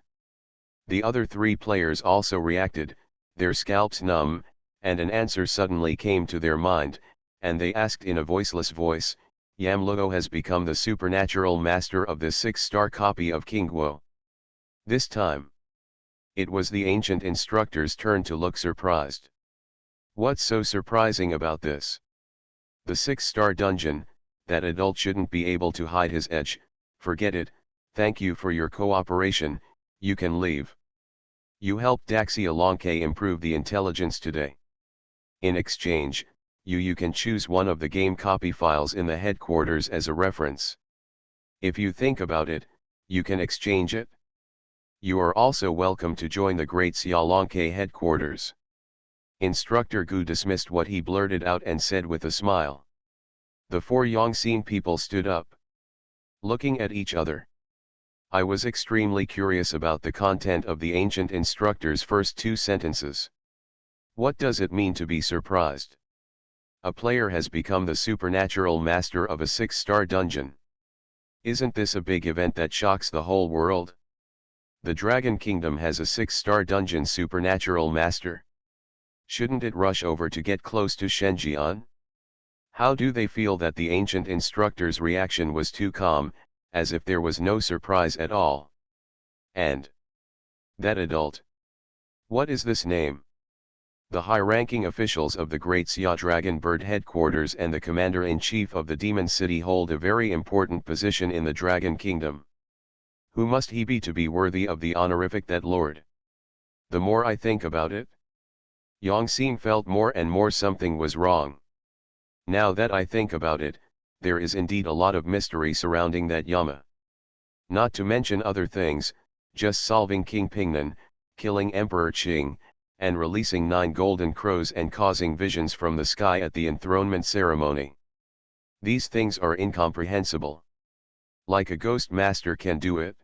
the other 3 players also reacted, their scalps numb, and an answer suddenly came to their mind, and they asked in a voiceless voice, "Yamluo has become the supernatural master of this 6-star copy of Kingguo." This time, It was the ancient instructor's turn to look surprised. What's so surprising about this? The 6-star dungeon, that adult shouldn't be able to hide his edge. Forget it, thank you for your cooperation, you can leave. You helped Daxialonke improve the intelligence today. In exchange, you can choose one of the game copy files in the headquarters as a reference. If you think about it, you can exchange it. You are also welcome to join the Great Xialonke headquarters. Instructor Gu dismissed what he blurted out and said with a smile. The 4 Yongxin people stood up, looking at each other. I was extremely curious about the content of the ancient instructor's first 2 sentences. What does it mean to be surprised? A player has become the supernatural master of a 6-star dungeon. Isn't this a big event that shocks the whole world? The Dragon Kingdom has a 6-star dungeon supernatural master. Shouldn't it rush over to get close to Shenjian? How do they feel that the ancient instructor's reaction was too calm, as if there was no surprise at all? And that adult. What is this name? The high-ranking officials of the Great Xia Dragon Bird headquarters and the commander-in-chief of the Demon City hold a very important position in the Dragon Kingdom. Who must he be to be worthy of the honorific that lord? The more I think about it, Yongxin felt more and more something was wrong. Now that I think about it, there is indeed a lot of mystery surrounding that Yama. Not to mention other things, just solving King Pingnan, killing Emperor Qing, and releasing 9 golden crows and causing visions from the sky at the enthronement ceremony. These things are incomprehensible. Like a ghost master can do it.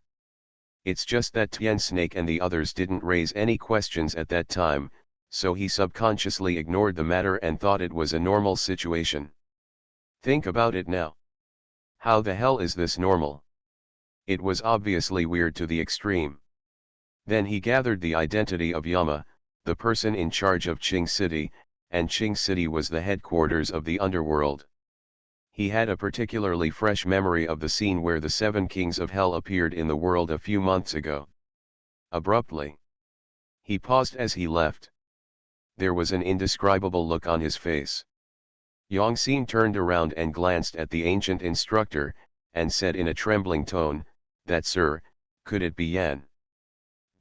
It's just that Tian Snake and the others didn't raise any questions at that time, so he subconsciously ignored the matter and thought it was a normal situation. Think about it now. How the hell is this normal? It was obviously weird to the extreme. Then he gathered the identity of Yama, the person in charge of Qing City, and Qing City was the headquarters of the underworld. He had a particularly fresh memory of the scene where the 7 kings of hell appeared in the world a few months ago. Abruptly, he paused as he left. There was an indescribable look on his face. Yongxin turned around and glanced at the ancient instructor, and said in a trembling tone, "That sir, could it be Yan?"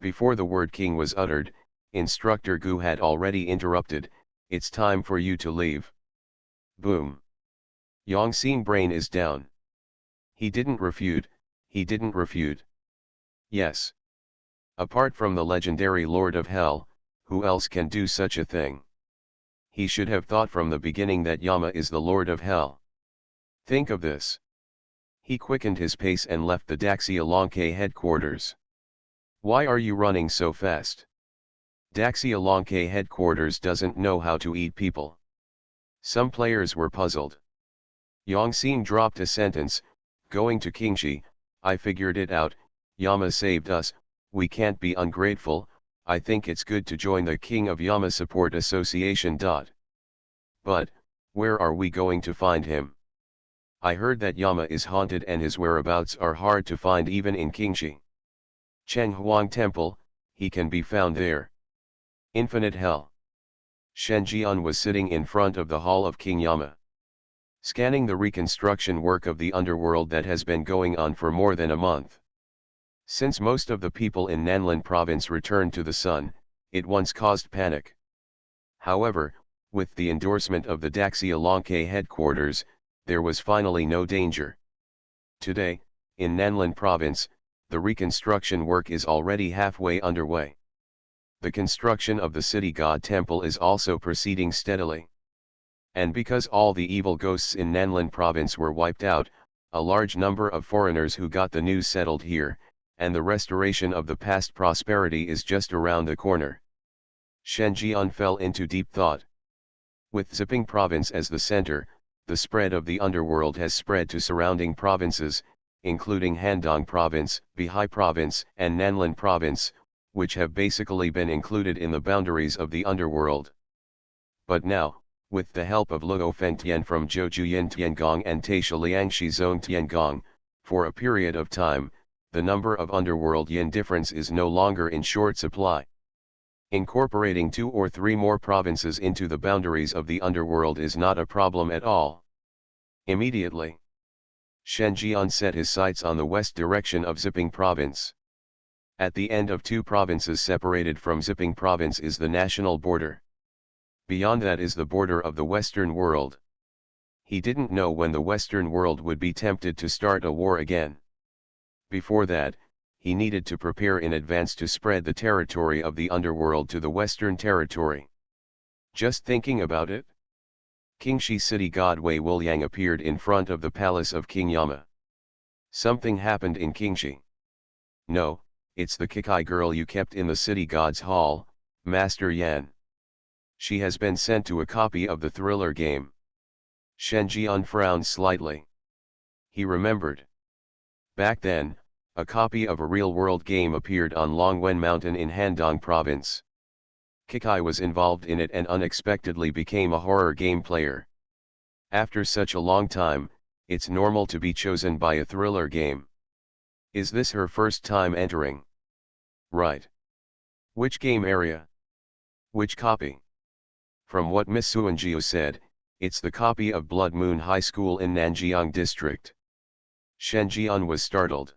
Before the word king was uttered, Instructor Gu had already interrupted, "It's time for you to leave." Boom. Yongxin brain is down. He didn't refute. Yes. Apart from the legendary Lord of Hell, who else can do such a thing? He should have thought from the beginning that Yama is the Lord of Hell. Think of this. He quickened his pace and left the Daxialonke headquarters. Why are you running so fast? Daxialonke headquarters doesn't know how to eat people. Some players were puzzled. Yongxin dropped a sentence, "Going to Qingxi, I figured it out, Yama saved us, we can't be ungrateful, I think it's good to join the King of Yama Support Association. But, where are we going to find him? I heard that Yama is haunted and his whereabouts are hard to find even in Qingxi. Chenghuang Temple, he can be found there. Infinite Hell." Shenjian was sitting in front of the hall of King Yama, scanning the reconstruction work of the underworld that has been going on for more than a month. Since most of the people in Nanlin province returned to the sun, it once caused panic. However, with the endorsement of the Daxialonke headquarters, there was finally no danger. Today, in Nanlin province, the reconstruction work is already halfway underway. The construction of the city god temple is also proceeding steadily. And because all the evil ghosts in Nanlin province were wiped out, a large number of foreigners who got the news settled here, and the restoration of the past prosperity is just around the corner. Shenjian fell into deep thought. With Ziping province as the center, the spread of the underworld has spread to surrounding provinces, including Handong province, Bihai province, and Nanlin province, which have basically been included in the boundaries of the underworld. But now, with the help of Luo Fengtian from Zhoujuyin Tiangong and Taisha Liangshi Zone Tiangong, for a period of time, the number of underworld yin difference is no longer in short supply. Incorporating 2 or 3 more provinces into the boundaries of the underworld is not a problem at all. Immediately, Shen Jian set his sights on the west direction of Ziping province. At the end of 2 provinces separated from Ziping province is the national border. Beyond that is the border of the Western world. He didn't know when the Western world would be tempted to start a war again. Before that, he needed to prepare in advance to spread the territory of the underworld to the Western territory. Just thinking about it, Qingshi city god Wei Wuliang appeared in front of the palace of King Yama. Something happened in Qingshi. No, it's the Kikai girl you kept in the city god's hall, Master Yan. She has been sent to a copy of the thriller game. Shen Jian frowned slightly. He remembered. Back then, a copy of a real-world game appeared on Longwen Mountain in Handong province. Kikai was involved in it and unexpectedly became a horror game player. After such a long time, it's normal to be chosen by a thriller game. Is this her first time entering? Right. Which game area? Which copy? From what Miss Suanjiu said, it's the copy of Blood Moon High School in Nanjiang District. Shen Jian was startled.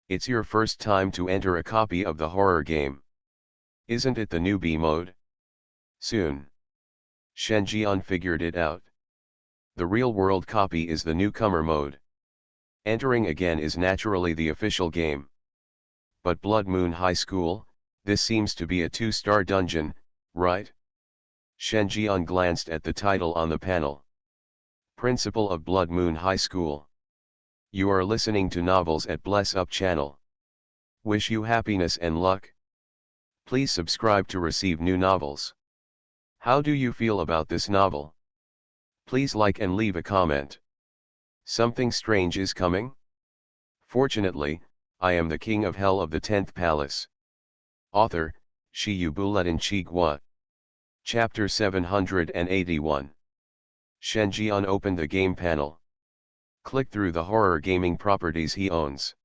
It's your first time to enter a copy of the horror game. Isn't it the newbie mode? Soon. Shen Jian figured it out. The real-world copy is the newcomer mode. Entering again is naturally the official game. But Blood Moon High School, this seems to be a 2-star dungeon, right? Shen Jian glanced at the title on the panel. Principal of Blood Moon High School. You are listening to Novels at Bless Up channel. Wish you happiness and luck. Please subscribe to receive new novels. How do you feel about this novel? Please like and leave a comment. Something strange is coming? Fortunately, I am the king of hell of the 10th palace. Author, Shi Yubuletin Chigua. Chapter 781. Shen Jian opened the game panel. Click through the horror gaming properties he owns.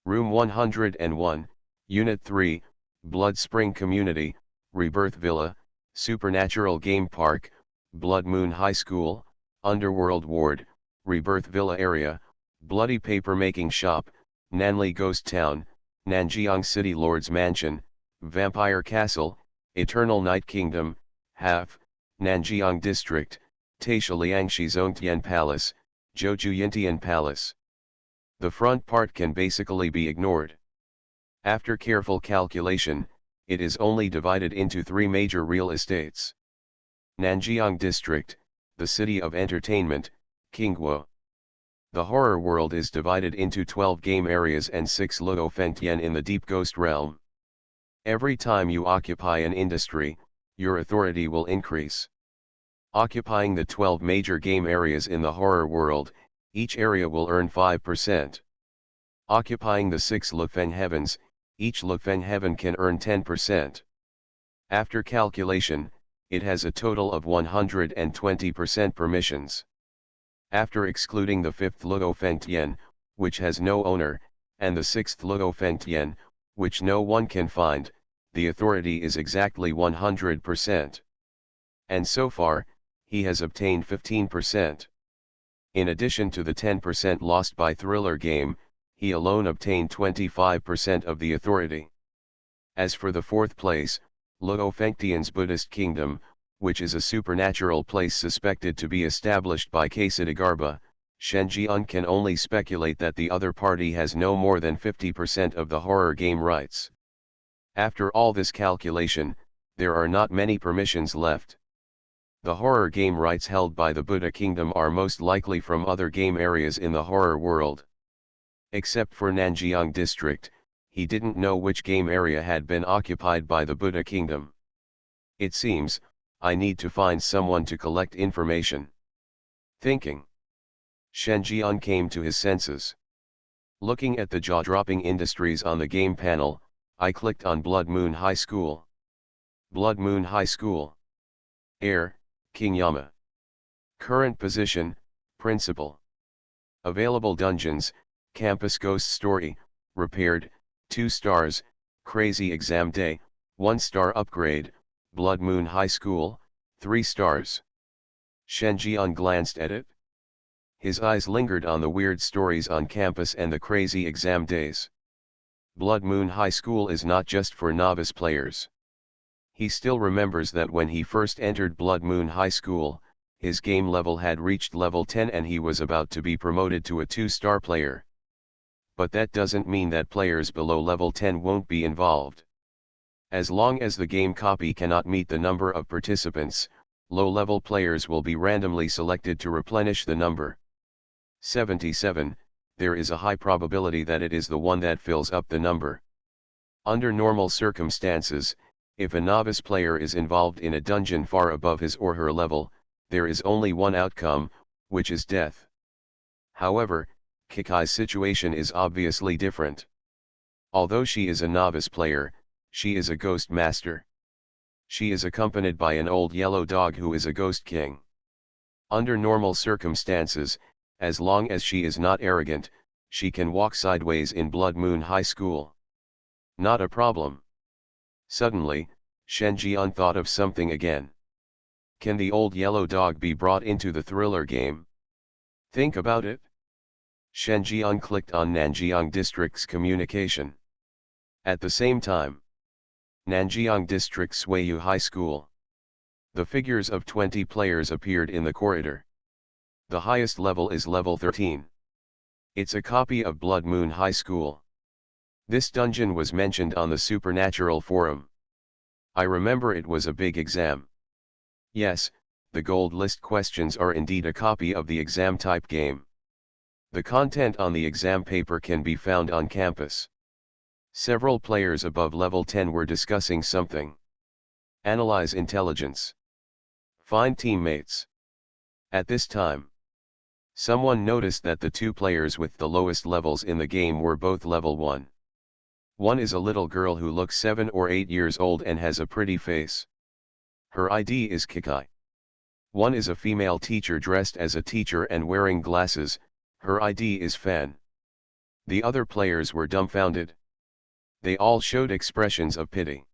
Room 101, Unit 3, Blood Spring Community, Rebirth Villa, Supernatural Game Park, Blood Moon High School, Underworld Ward, Rebirth Villa Area, Bloody Paper Making Shop, Nanli Ghost Town, Nanjiang City Lord's Mansion, Vampire Castle, Eternal Night Kingdom, Half, Nanjiang District, Taisha Liangshi Zongtian Palace, Zhouju Yintian Palace. The front part can basically be ignored. After careful calculation, it is only divided into 3 major real estates. Nanjiang District, the city of entertainment, Qingguo. The horror world is divided into 12 game areas and 6 Luo Fengtian in the Deep Ghost realm. Every time you occupy an industry, your authority will increase. Occupying the 12 major game areas in the horror world, each area will earn 5%. Occupying the 6 Lufeng heavens, each Lufeng heaven can earn 10%. After calculation, it has a total of 120% permissions. After excluding the 5th Luo Fengtian, which has no owner, and the 6th Luo Fengtian, which no one can find, the authority is exactly 100%. And so far, he has obtained 15%. In addition to the 10% lost by Thriller Game, he alone obtained 25% of the authority. As for the 4th place, Luo Fengtian's Buddhist Kingdom, which is a supernatural place suspected to be established by Kasitagarba, Shen Jian can only speculate that the other party has no more than 50% of the horror game rights. After all this calculation, there are not many permissions left. The horror game rights held by the Buddha Kingdom are most likely from other game areas in the horror world. Except for Nanjiang District, he didn't know which game area had been occupied by the Buddha Kingdom. It seems, I need to find someone to collect information. Thinking. Shen Jian came to his senses. Looking at the jaw-dropping industries on the game panel, I clicked on Blood Moon High School. Blood Moon High School. Heir, King Yama. Current position, Principal. Available dungeons, Campus Ghost Story, repaired, 2 stars, crazy exam day, 1 star upgrade, Blood Moon High School, 3 stars. Shen Jian glanced at it. His eyes lingered on the weird stories on campus and the crazy exam days. Blood Moon High School is not just for novice players. He still remembers that when he first entered Blood Moon High School, his game level had reached level 10 and he was about to be promoted to a 2-star player. But that doesn't mean that players below level 10 won't be involved. As long as the game copy cannot meet the number of participants, low-level players will be randomly selected to replenish the number. 77, there is a high probability that it is the one that fills up the number. Under normal circumstances, if a novice player is involved in a dungeon far above his or her level, there is only one outcome, which is death. However, Kikai's situation is obviously different. Although she is a novice player, she is a ghost master. She is accompanied by an old yellow dog who is a ghost king. Under normal circumstances, as long as she is not arrogant, she can walk sideways in Blood Moon High School. Not a problem. Suddenly, Shen Jian thought of something again. Can the old yellow dog be brought into the thriller game? Think about it. Shen Jian clicked on Nanjiang District's communication. At the same time, Nanjiang District Suiyu High School. The figures of 20 players appeared in the corridor. The highest level is level 13. It's a copy of Blood Moon High School. This dungeon was mentioned on the Supernatural forum. I remember it was a big exam. Yes, the gold list questions are indeed a copy of the exam type game. The content on the exam paper can be found on campus. Several players above level 10 were discussing something. Analyze intelligence. Find teammates. At this time, someone noticed that the 2 players with the lowest levels in the game were both level 1. One is a little girl who looks 7 or 8 years old and has a pretty face. Her ID is Kikai. One is a female teacher dressed as a teacher and wearing glasses, her ID is Fan. The other players were dumbfounded. They all showed expressions of pity.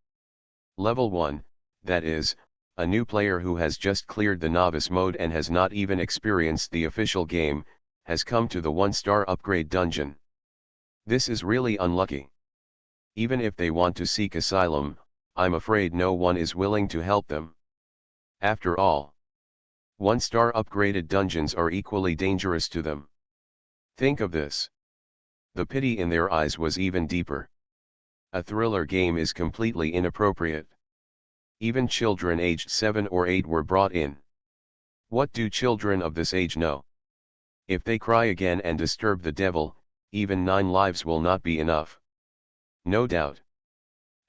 Level 1, that is, a new player who has just cleared the novice mode and has not even experienced the official game, has come to the 1-star upgrade dungeon. This is really unlucky. Even if they want to seek asylum, I'm afraid no one is willing to help them. After all, 1-star upgraded dungeons are equally dangerous to them. Think of this. The pity in their eyes was even deeper. A thriller game is completely inappropriate. Even children aged 7 or 8 were brought in. What do children of this age know? If they cry again and disturb the devil, even 9 lives will not be enough. No doubt.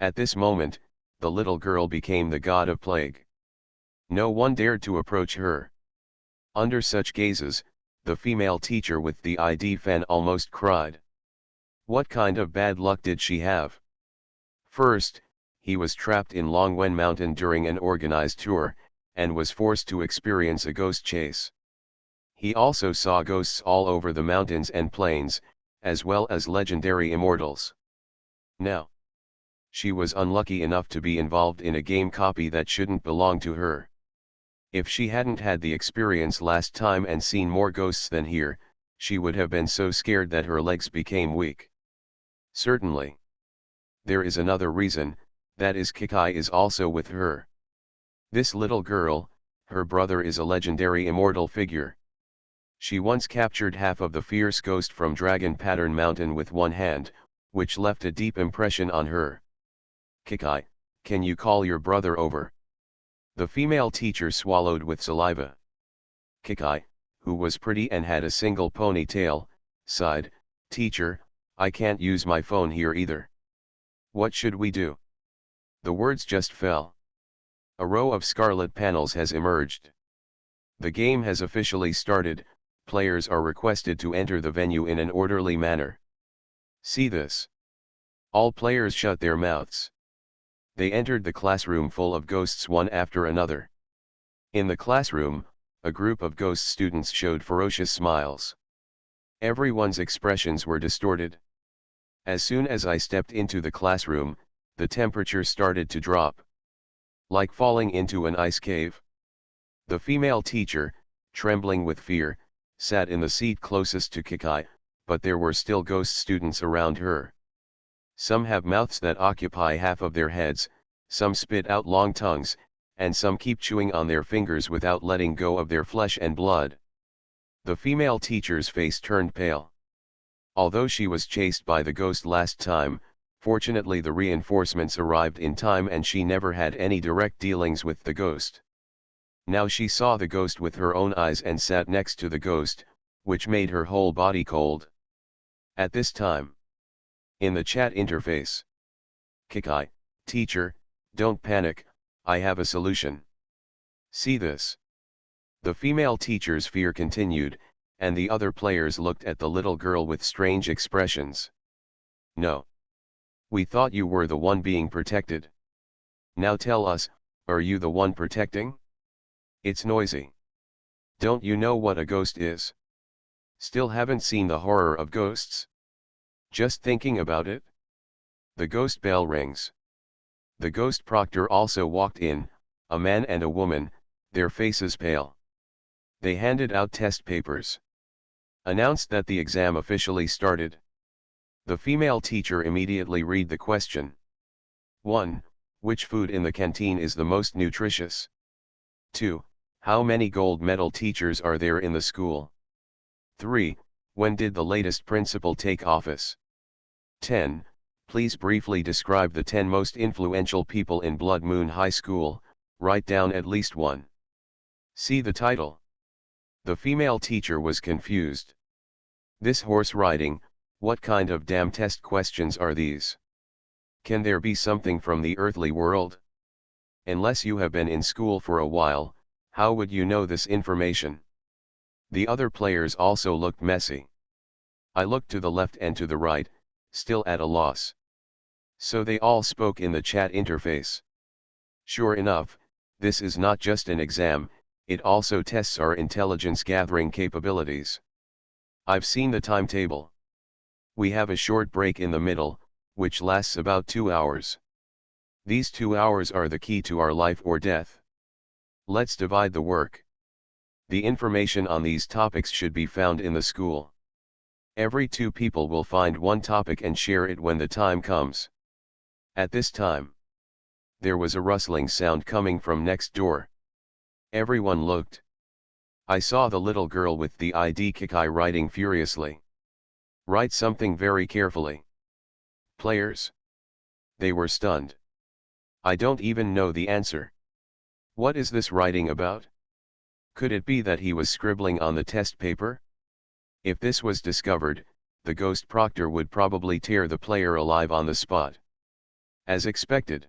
At this moment, the little girl became the god of plague. No one dared to approach her. Under such gazes, the female teacher with the ID Fan almost cried. What kind of bad luck did she have? First, he was trapped in Longwen Mountain during an organized tour, and was forced to experience a ghost chase. He also saw ghosts all over the mountains and plains, as well as legendary immortals. Now, she was unlucky enough to be involved in a game copy that shouldn't belong to her. If she hadn't had the experience last time and seen more ghosts than here, she would have been so scared that her legs became weak. Certainly. There is another reason, that is Kikai is also with her. This little girl, her brother is a legendary immortal figure. She once captured half of the fierce ghost from Dragon Pattern Mountain with one hand, which left a deep impression on her. Kikai, can you call your brother over? The female teacher swallowed with saliva. Kikai, who was pretty and had a single ponytail, sighed, Teacher, I can't use my phone here either. What should we do? The words just fell. A row of scarlet panels has emerged. The game has officially started, players are requested to enter the venue in an orderly manner. See this. All players shut their mouths. They entered the classroom full of ghosts one after another. In the classroom, a group of ghost students showed ferocious smiles. Everyone's expressions were distorted. As soon as I stepped into the classroom, the temperature started to drop. Like falling into an ice cave. The female teacher, trembling with fear, sat in the seat closest to Kikai, but there were still ghost students around her. Some have mouths that occupy half of their heads, some spit out long tongues, and some keep chewing on their fingers without letting go of their flesh and blood. The female teacher's face turned pale. Although she was chased by the ghost last time, fortunately the reinforcements arrived in time and she never had any direct dealings with the ghost. Now she saw the ghost with her own eyes and sat next to the ghost, which made her whole body cold. At this time, in the chat interface, Kikai, teacher, don't panic, I have a solution. See this. The female teacher's fear continued, and the other players looked at the little girl with strange expressions. No. We thought you were the one being protected. Now tell us, are you the one protecting? It's noisy. Don't you know what a ghost is? Still haven't seen the horror of ghosts? Just thinking about it? The ghost bell rings. The ghost proctor also walked in, a man and a woman, their faces pale. They handed out test papers. Announced that the exam officially started. The female teacher immediately read the question. 1. Which food in the canteen is the most nutritious? 2. How many gold medal teachers are there in the school? 3. When did the latest principal take office? 10. Please briefly describe the 10 most influential people in Blood Moon High School, write down at least one. See the title. The female teacher was confused. This horse riding, what kind of damn test questions are these? Can there be something from the earthly world? Unless you have been in school for a while, how would you know this information? The other players also looked messy. I looked to the left and to the right, still at a loss. So they all spoke in the chat interface. Sure enough, this is not just an exam, it also tests our intelligence gathering capabilities. I've seen the timetable. We have a short break in the middle, which lasts about 2 hours. These 2 hours are the key to our life or death. Let's divide the work. The information on these topics should be found in the school. Every 2 people will find one topic and share it when the time comes. At this time, there was a rustling sound coming from next door. Everyone looked. I saw the little girl with the ID Kikai writing furiously. Write something very carefully. Players. They were stunned. I don't even know the answer. What is this writing about? Could it be that he was scribbling on the test paper? If this was discovered, the ghost proctor would probably tear the player alive on the spot. As expected.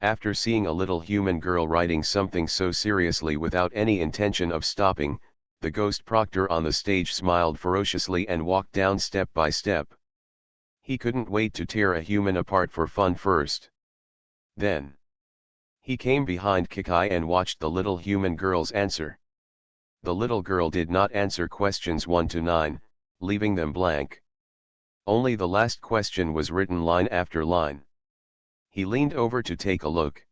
After seeing a little human girl writing something so seriously without any intention of stopping, the ghost proctor on the stage smiled ferociously and walked down step by step. He couldn't wait to tear a human apart for fun first. Then, he came behind Kikai and watched the little human girl's answer. The little girl did not answer questions 1 to 9, leaving them blank. Only the last question was written line after line. He leaned over to take a look.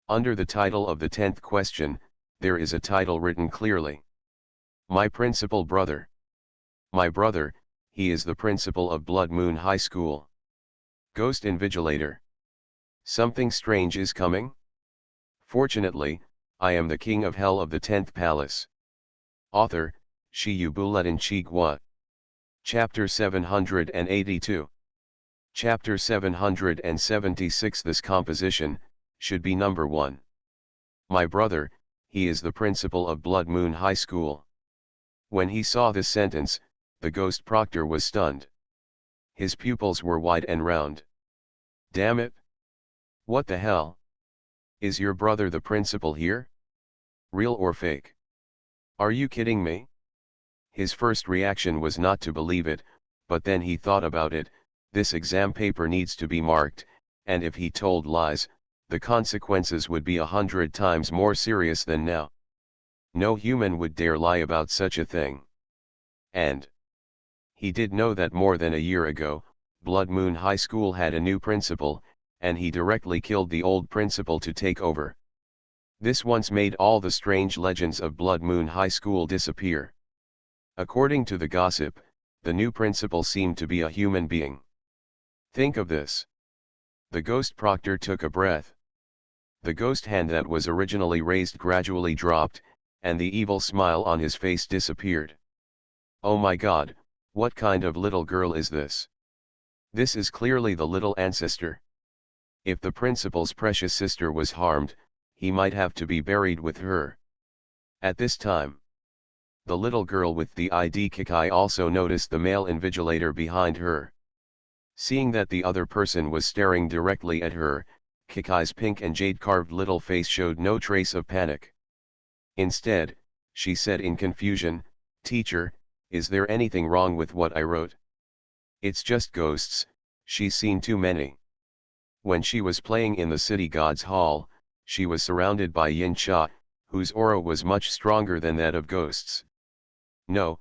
Under the title of the 10th question, there is a title written clearly. My principal brother. My brother, he is the principal of Blood Moon High School. Ghost Invigilator. Something strange is coming? Fortunately, I am the king of hell of the 10th palace. Author, Shiyubuletin Chigwa. Chapter 782. Chapter 776. This composition should be number 1. My brother, he is the principal of Blood Moon High School. When he saw this sentence, the ghost proctor was stunned. His pupils were wide and round. Damn it! What the hell? Is your brother the principal here? Real or fake? Are you kidding me? His first reaction was not to believe it, but then he thought about it. This exam paper needs to be marked, and if he told lies, the consequences would be 100 times more serious than now. No human would dare lie about such a thing. And he did know that more than a year ago, Blood Moon High School had a new principal, and he directly killed the old principal to take over. This once made all the strange legends of Blood Moon High School disappear. According to the gossip, the new principal seemed to be a human being. Think of this. The ghost proctor took a breath. The ghost hand that was originally raised gradually dropped, and the evil smile on his face disappeared. Oh my God, what kind of little girl is this? This is clearly the little ancestor. If the principal's precious sister was harmed, he might have to be buried with her. At this time, the little girl with the ID Kikai also noticed the male invigilator behind her. Seeing that the other person was staring directly at her, Kikai's pink and jade-carved little face showed no trace of panic. Instead, she said in confusion, "Teacher, is there anything wrong with what I wrote? It's just ghosts, she's seen too many." When she was playing in the city god's hall, she was surrounded by Yin Cha, whose aura was much stronger than that of ghosts. No,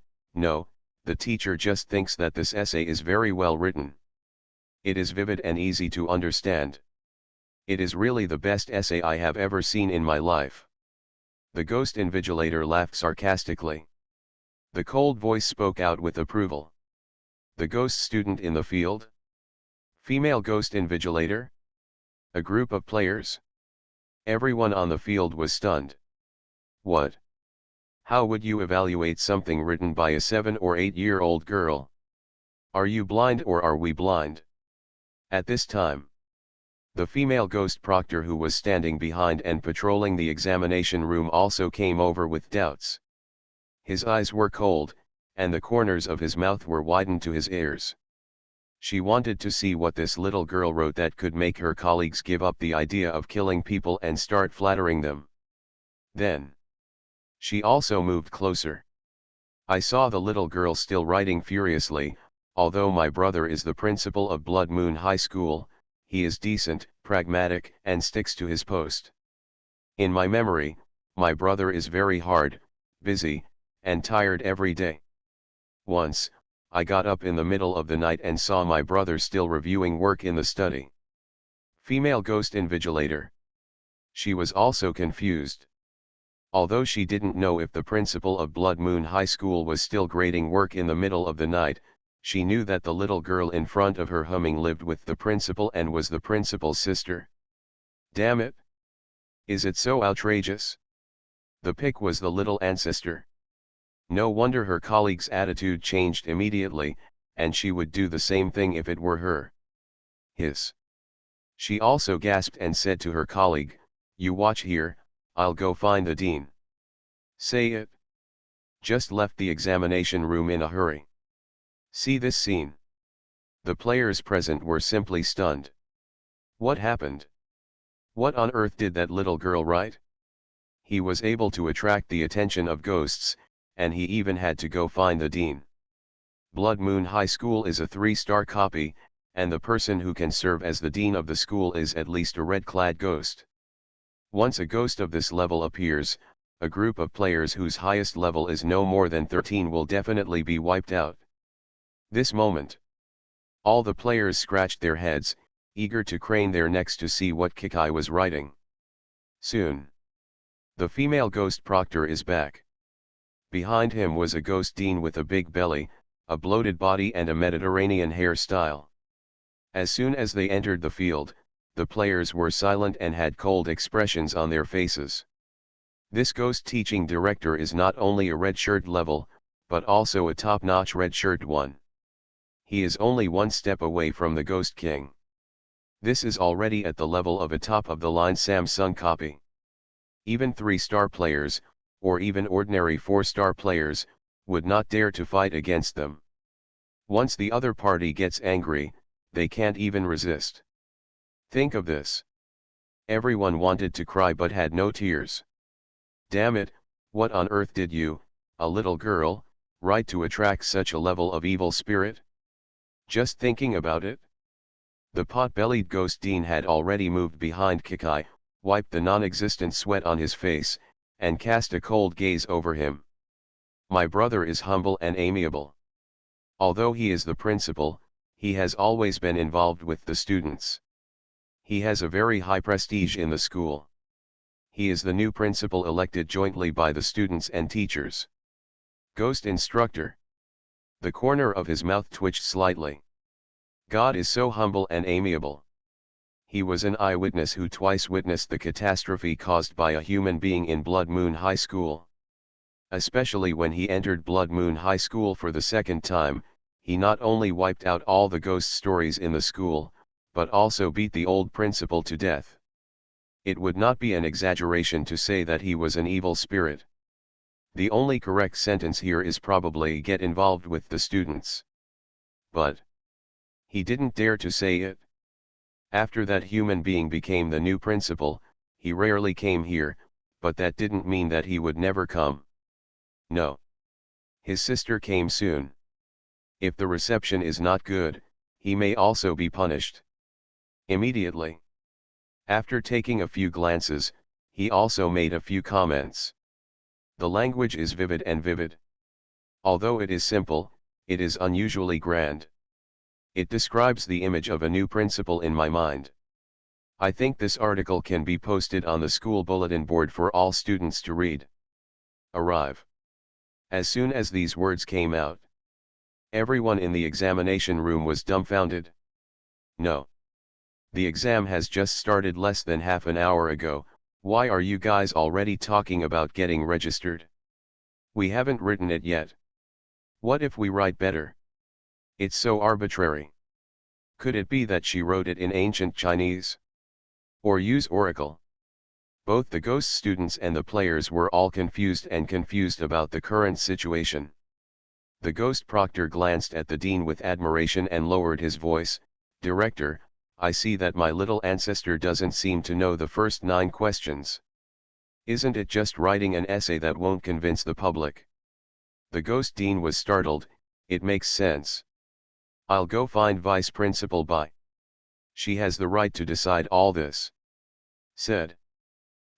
the teacher just thinks that this essay is very well written. It is vivid and easy to understand. It is really the best essay I have ever seen in my life. The ghost invigilator laughed sarcastically. The cold voice spoke out with approval. The ghost student in the field? Female ghost invigilator? A group of players? Everyone on the field was stunned. What? How would you evaluate something written by a 7 or 8-year-old girl? Are you blind or are we blind? At this time, the female ghost proctor who was standing behind and patrolling the examination room also came over with doubts. His eyes were cold, and the corners of his mouth were widened to his ears. She wanted to see what this little girl wrote that could make her colleagues give up the idea of killing people and start flattering them. Then, she also moved closer. I saw the little girl still writing furiously. Although my brother is the principal of Blood Moon High School, he is decent, pragmatic, and sticks to his post. In my memory, my brother is very hard, busy, and tired every day. Once, I got up in the middle of the night and saw my brother still reviewing work in the study. Female ghost invigilator. She was also confused. Although she didn't know if the principal of Blood Moon High School was still grading work in the middle of the night, she knew that the little girl in front of her humming lived with the principal and was the principal's sister. Damn it! Is it so outrageous? The pick was the little ancestor. No wonder her colleague's attitude changed immediately, and she would do the same thing if it were her. Hiss. She also gasped and said to her colleague, "You watch here, I'll go find the dean." Say it. Just left the examination room in a hurry. See this scene. The players present were simply stunned. What happened? What on earth did that little girl write? He was able to attract the attention of ghosts, and he even had to go find the dean. Blood Moon High School is a 3-star copy, and the person who can serve as the dean of the school is at least a red-clad ghost. Once a ghost of this level appears, a group of players whose highest level is no more than 13 will definitely be wiped out. This moment, all the players scratched their heads, eager to crane their necks to see what Kikai was writing. Soon, the female ghost proctor is back. Behind him was a ghost dean with a big belly, a bloated body and a Mediterranean hairstyle. As soon as they entered the field, the players were silent and had cold expressions on their faces. This ghost teaching director is not only a red shirt level, but also a top-notch red shirt one. He is only one step away from the Ghost King. This is already at the level of a top-of-the-line Samsung copy. Even 3-star players, or even ordinary 4-star players, would not dare to fight against them. Once the other party gets angry, they can't even resist. Think of this. Everyone wanted to cry but had no tears. Damn it, what on earth did you, a little girl, write to attract such a level of evil spirit? Just thinking about it? The pot-bellied ghost dean had already moved behind Kikai, wiped the non-existent sweat on his face, and cast a cold gaze over him. My brother is humble and amiable. Although he is the principal, He has always been involved with the students. He has a very high prestige in the school. He is the new principal elected jointly by the students and teachers. Ghost instructor. The corner of his mouth twitched slightly. God is so humble and amiable. He was an eyewitness who twice witnessed the catastrophe caused by a human being in Blood Moon High School. Especially when he entered Blood Moon High School for the second time, he not only wiped out all the ghost stories in the school, but also beat the old principal to death. It would not be an exaggeration to say that he was an evil spirit. The only correct sentence here is probably get involved with the students. But he didn't dare to say it. After that human being became the new principal, he rarely came here, but that didn't mean that he would never come. No. His sister came soon. If the reception is not good, he may also be punished. Immediately. After taking a few glances, he also made a few comments. The language is vivid and vivid. Although it is simple, it is unusually grand. It describes the image of a new principal in my mind. I think this article can be posted on the school bulletin board for all students to read. Arrive. As soon as these words came out, everyone in the examination room was dumbfounded. No. The exam has just started less than half an hour ago. Why are you guys already talking about getting registered? We haven't written it yet. What if we write better? It's so arbitrary. Could it be that she wrote it in ancient Chinese? Or use Oracle? Both the ghost students and the players were all confused about the current situation. The ghost proctor glanced at the dean with admiration and lowered his voice. Director, I see that my little ancestor doesn't seem to know the first 9 questions. Isn't it just writing an essay that won't convince the public? The ghost dean was startled. It makes sense. I'll go find Vice Principal Bai. She has the right to decide all this. Said.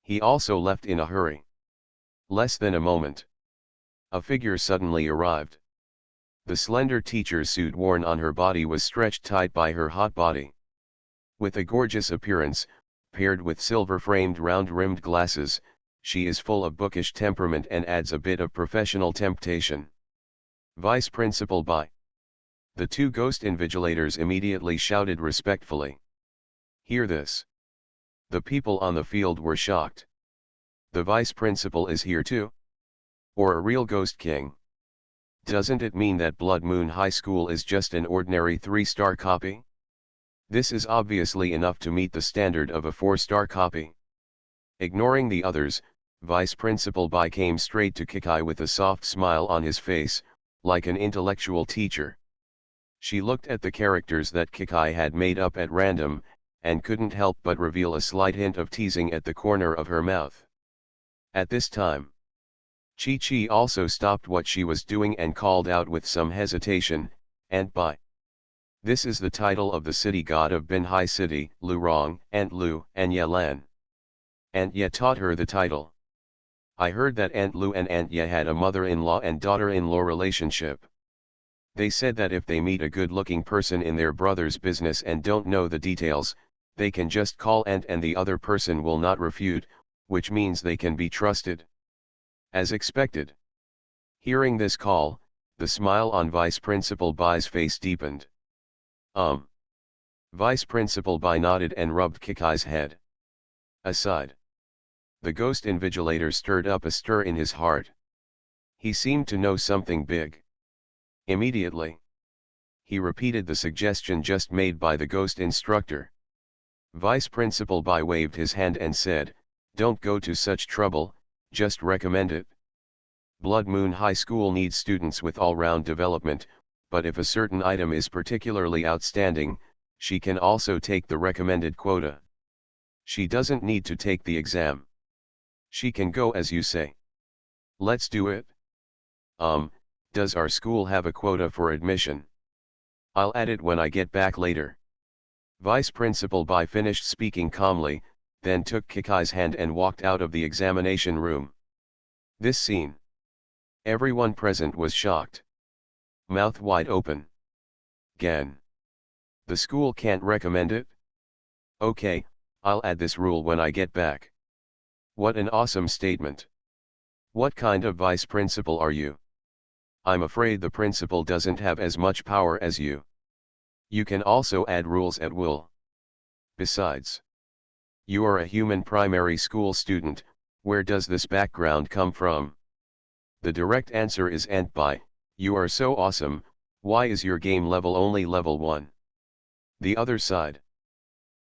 He also left in a hurry. Less than a moment. A figure suddenly arrived. The slender teacher's suit worn on her body was stretched tight by her hot body. With a gorgeous appearance, paired with silver-framed round-rimmed glasses, she is full of bookish temperament and adds a bit of professional temptation. Vice Principal Bai. The 2 ghost invigilators immediately shouted respectfully. Hear this. The people on the field were shocked. The vice principal is here too? Or a real ghost king? Doesn't it mean that Blood Moon High School is just an ordinary 3-star copy? This is obviously enough to meet the standard of a 4-star copy. Ignoring the others, Vice Principal Bai came straight to Kikai with a soft smile on his face, like an intellectual teacher. She looked at the characters that Kikai had made up at random, and couldn't help but reveal a slight hint of teasing at the corner of her mouth. At this time, Chi-Chi also stopped what she was doing and called out with some hesitation, Aunt Bai. This is the title of the city god of Binhai City, Lurong, Aunt Lu, and Yelan. Aunt Ye taught her the title. I heard that Aunt Lu and Aunt Ye had a mother-in-law and daughter-in-law relationship. They said that if they meet a good-looking person in their brother's business and don't know the details, they can just call Aunt and the other person will not refute, which means they can be trusted. As expected. Hearing this call, the smile on Vice Principal Bai's face deepened. Vice Principal Bai nodded and rubbed Kikai's head. Aside. The ghost invigilator stirred up a stir in his heart. He seemed to know something big. Immediately. He repeated the suggestion just made by the ghost instructor. Vice Principal Bai waved his hand and said, don't go to such trouble, just recommend it. Blood Moon High School needs students with all-round development, but if a certain item is particularly outstanding, she can also take the recommended quota. She doesn't need to take the exam. She can go as you say. Let's do it. Does our school have a quota for admission? I'll add it when I get back later. Vice Principal Bai finished speaking calmly, then took Kikai's hand and walked out of the examination room. This scene. Everyone present was shocked. Mouth wide open. Gan. The school can't recommend it? Okay, I'll add this rule when I get back. What an awesome statement. What kind of vice principal are you? I'm afraid the principal doesn't have as much power as you. You can also add rules at will. Besides, you are a human primary school student. Where does this background come from? The direct answer is and by, you are so awesome, why is your game level only level 1? The other side.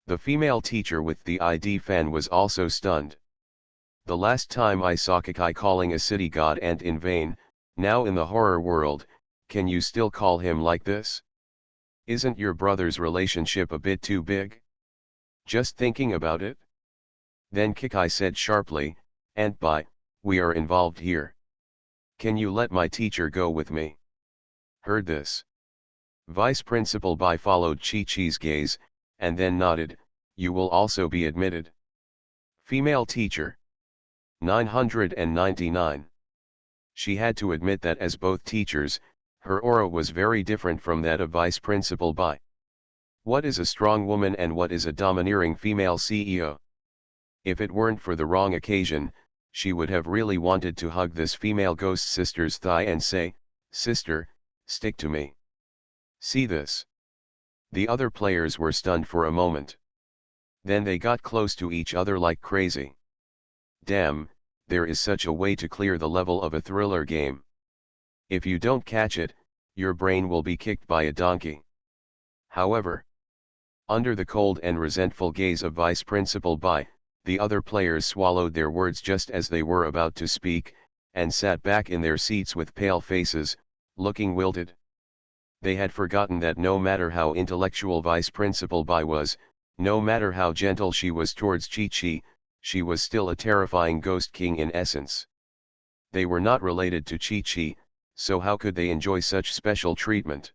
The female teacher with the ID fan was also stunned. The last time I saw Kakai calling a city god Ant in vain, now in the horror world, can you still call him like this? Isn't your brother's relationship a bit too big? Just thinking about it? Then Kakai said sharply, Ant by, we are involved here. Can you let my teacher go with me? Heard this. Vice Principal Bai followed Chi-Chi's gaze, and then nodded, you will also be admitted. Female teacher. 999. She had to admit that as both teachers, her aura was very different from that of Vice Principal Bai. What is a strong woman and what is a domineering female CEO? If it weren't for the wrong occasion, she would have really wanted to hug this female ghost sister's thigh and say, sister, stick to me. See this. The other players were stunned for a moment. Then they got close to each other like crazy. Damn, there is such a way to clear the level of a thriller game. If you don't catch it, your brain will be kicked by a donkey. However, under the cold and resentful gaze of Vice Principal Bai, the other players swallowed their words just as they were about to speak, and sat back in their seats with pale faces, looking wilted. They had forgotten that no matter how intellectual Vice Principal Bai was, no matter how gentle she was towards Chi-Chi, she was still a terrifying ghost king in essence. They were not related to Chi-Chi, so how could they enjoy such special treatment?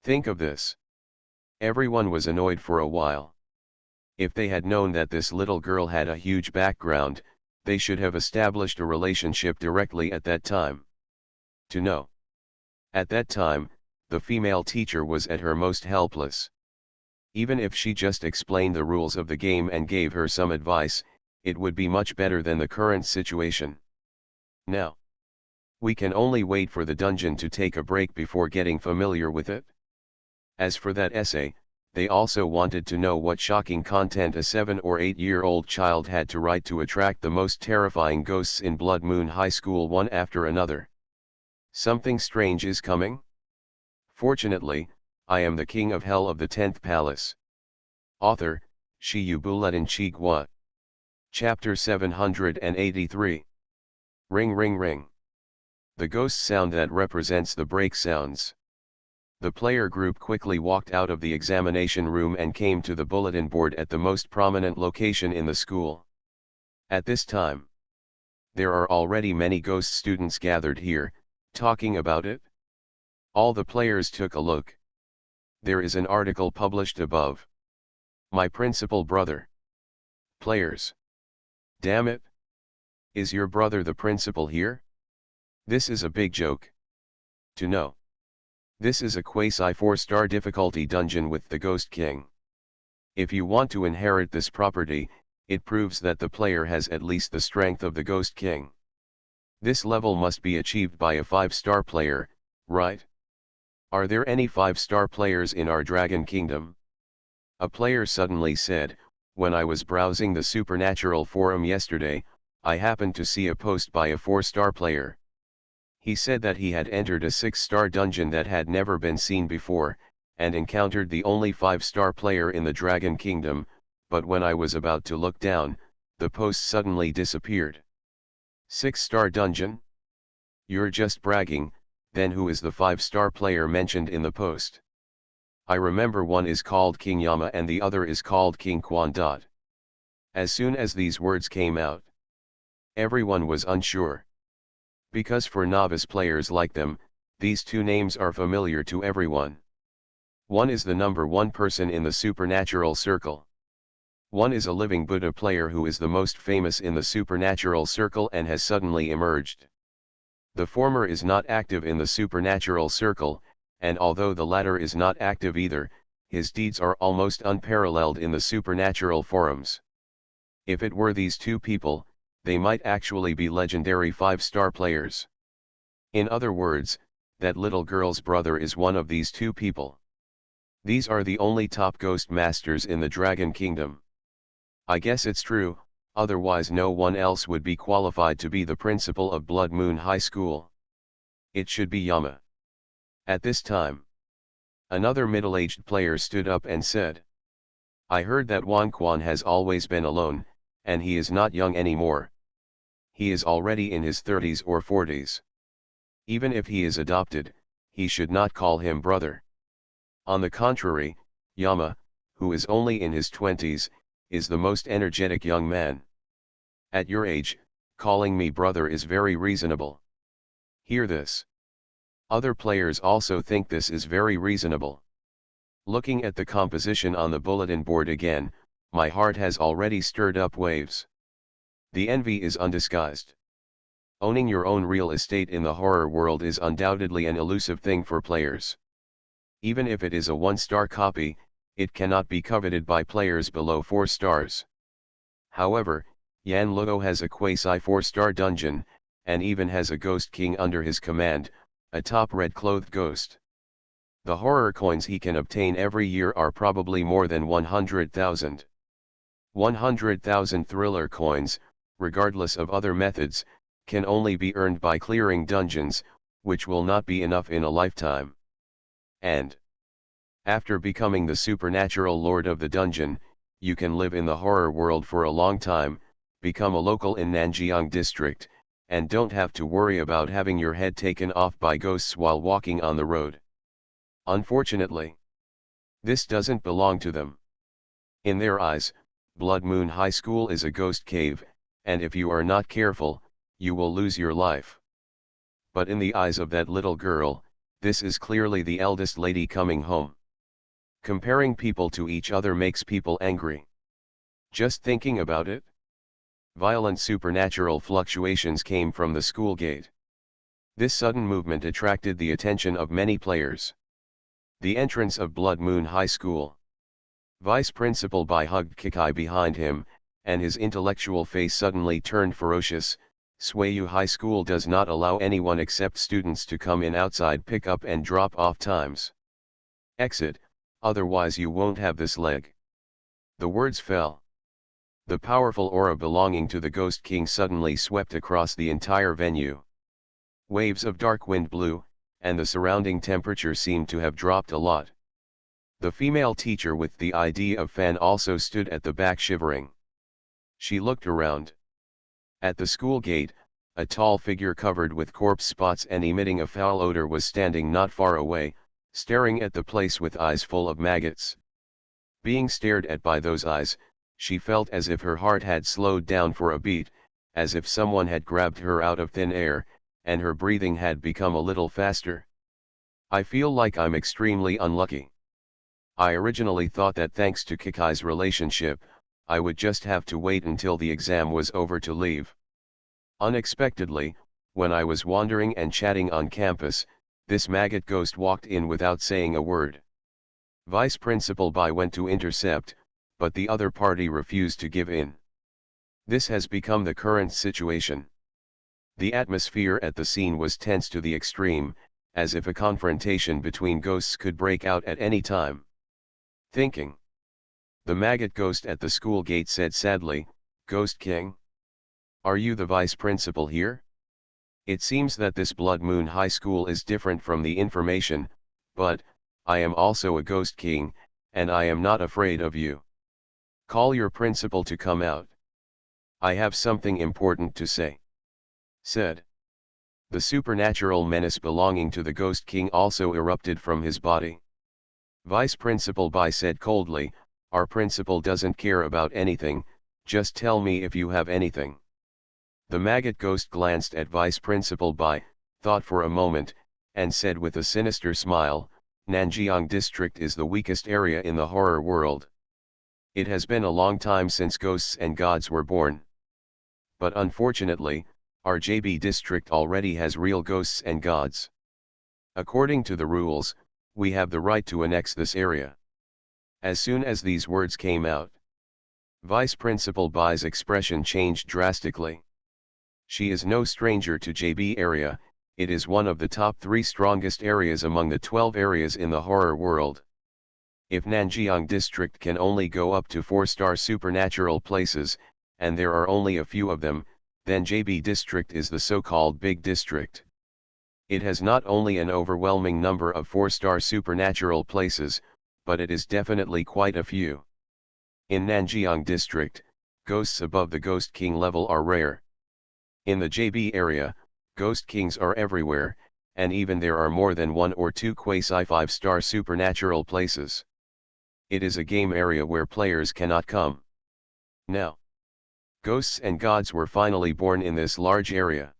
Think of this. Everyone was annoyed for a while. If they had known that this little girl had a huge background, they should have established a relationship directly at that time. To know. At that time, the female teacher was at her most helpless. Even if she just explained the rules of the game and gave her some advice, it would be much better than the current situation. Now, we can only wait for the dungeon to take a break before getting familiar with it. As for that essay, they also wanted to know what shocking content a 7 or 8-year-old child had to write to attract the most terrifying ghosts in Blood Moon High School one after another. Something strange is coming? Fortunately, I am the king of hell of the 10th palace. Author, Shiyu Buletin Chigwa. Chapter 783. Ring ring ring. The ghost sound that represents the break sounds. The player group quickly walked out of the examination room and came to the bulletin board at the most prominent location in the school. At this time, there are already many ghost students gathered here, talking about it. All the players took a look. There is an article published above. My principal brother. Players. Damn it. Is your brother the principal here? This is a big joke. To know. This is a quasi 4-star difficulty dungeon with the Ghost King. If you want to inherit this property, it proves that the player has at least the strength of the Ghost King. This level must be achieved by a 5-star player, right? Are there any 5-star players in our Dragon Kingdom? A player suddenly said, when I was browsing the Supernatural forum yesterday, I happened to see a post by a 4-star player. He said that he had entered a 6-star dungeon that had never been seen before, and encountered the only 5-star player in the Dragon Kingdom, but when I was about to look down, the post suddenly disappeared. 6-star dungeon? You're just bragging, then who is the 5-star player mentioned in the post? I remember one is called King Yama and the other is called King Quan. As soon as these words came out, everyone was unsure. Because for novice players like them, these two names are familiar to everyone. One is the number 1 person in the Supernatural Circle. One is a living Buddha player who is the most famous in the Supernatural Circle and has suddenly emerged. The former is not active in the Supernatural Circle, and although the latter is not active either, his deeds are almost unparalleled in the supernatural forums. If it were these two people, they might actually be legendary 5-star players. In other words, that little girl's brother is one of these two people. These are the only top ghost masters in the Dragon Kingdom. I guess it's true, otherwise no one else would be qualified to be the principal of Blood Moon High School. It should be Yama. At this time, another middle-aged player stood up and said, "I heard that Wan Quan has always been alone, and he is not young anymore. He is already in his 30s or 40s. Even if he is adopted, he should not call him brother. On the contrary, Yama, who is only in his 20s, is the most energetic young man. At your age, calling me brother is very reasonable. Hear this." Other players also think this is very reasonable. Looking at the composition on the bulletin board again, my heart has already stirred up waves. The envy is undisguised. Owning your own real estate in the horror world is undoubtedly an elusive thing for players. Even if it is a 1-star copy, it cannot be coveted by players below 4 stars. However, Yan Luo has a quasi 4-star dungeon, and even has a Ghost King under his command, a top red-clothed ghost. The horror coins he can obtain every year are probably more than 100,000. 100,000 thriller coins, regardless of other methods, can only be earned by clearing dungeons, which will not be enough in a lifetime. And after becoming the supernatural lord of the dungeon, you can live in the horror world for a long time, become a local in Nanjiang district, and don't have to worry about having your head taken off by ghosts while walking on the road. Unfortunately, this doesn't belong to them. In their eyes, Blood Moon High School is a ghost cave, and if you are not careful, you will lose your life. But in the eyes of that little girl, this is clearly the eldest lady coming home. Comparing people to each other makes people angry. Just thinking about it. Violent supernatural fluctuations came from the school gate. This sudden movement attracted the attention of many players. The entrance of Blood Moon High School. Vice Principal Bai hugged Kikai behind him, and his intellectual face suddenly turned ferocious. Suiyu High School does not allow anyone except students to come in outside pick-up and drop-off times. Exit, otherwise you won't have this leg. The words fell. The powerful aura belonging to the Ghost King suddenly swept across the entire venue. Waves of dark wind blew, and the surrounding temperature seemed to have dropped a lot. The female teacher with the ID of Fan also stood at the back shivering. She looked around. At the school gate, a tall figure covered with corpse spots and emitting a foul odor was standing not far away, staring at the place with eyes full of maggots. Being stared at by those eyes, she felt as if her heart had slowed down for a beat, as if someone had grabbed her out of thin air, and her breathing had become a little faster. I feel like I'm extremely unlucky. I originally thought that thanks to Kikai's relationship, I would just have to wait until the exam was over to leave. Unexpectedly, when I was wandering and chatting on campus, this maggot ghost walked in without saying a word. Vice Principal Bai went to intercept, but the other party refused to give in. This has become the current situation. The atmosphere at the scene was tense to the extreme, as if a confrontation between ghosts could break out at any time. Thinking. The maggot ghost at the school gate said sadly, "Ghost King? Are you the vice principal here? It seems that this Blood Moon High School is different from the information, but, I am also a Ghost King, and I am not afraid of you. Call your principal to come out. I have something important to say," said. The supernatural menace belonging to the Ghost King also erupted from his body. Vice Principal Bai said coldly, "Our principal doesn't care about anything, just tell me if you have anything." The maggot ghost glanced at Vice Principal Bai, thought for a moment, and said with a sinister smile, "Nanjiang District is the weakest area in the horror world. It has been a long time since ghosts and gods were born. But unfortunately, our JB district already has real ghosts and gods. According to the rules, we have the right to annex this area. As soon as these words came out, Vice Principal Bai's expression changed drastically. She is no stranger to JB area, it is one of the top 3 strongest areas among the 12 areas in the horror world. If Nanjiang District can only go up to 4-star supernatural places, and there are only a few of them, then JB District is the so-called Big District. It has not only an overwhelming number of 4-star supernatural places, but it is definitely quite a few. In Nanjiang District, ghosts above the Ghost King level are rare. In the JB area, Ghost Kings are everywhere, and even there are more than 1 or 2 quasi 5-star supernatural places. It is a game area where players cannot come. Now, ghosts and gods were finally born in this large area,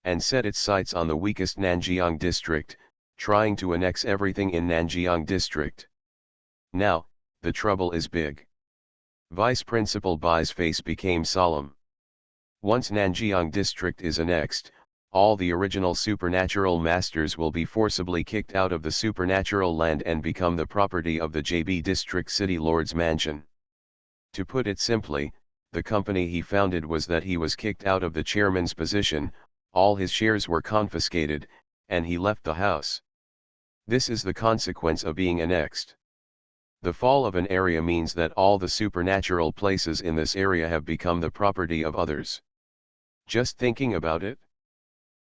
and set its sights on the weakest Nanjiang District, trying to annex everything in Nanjiang District. Now, the trouble is big. Vice Principal Bai's face became solemn. Once Nanjiang District is annexed, all the original supernatural masters will be forcibly kicked out of the supernatural land and become the property of the JB District City Lord's mansion. To put it simply, the company he founded was that he was kicked out of the chairman's position, all his shares were confiscated, and he left the house. This is the consequence of being annexed. The fall of an area means that all the supernatural places in this area have become the property of others. Just thinking about it?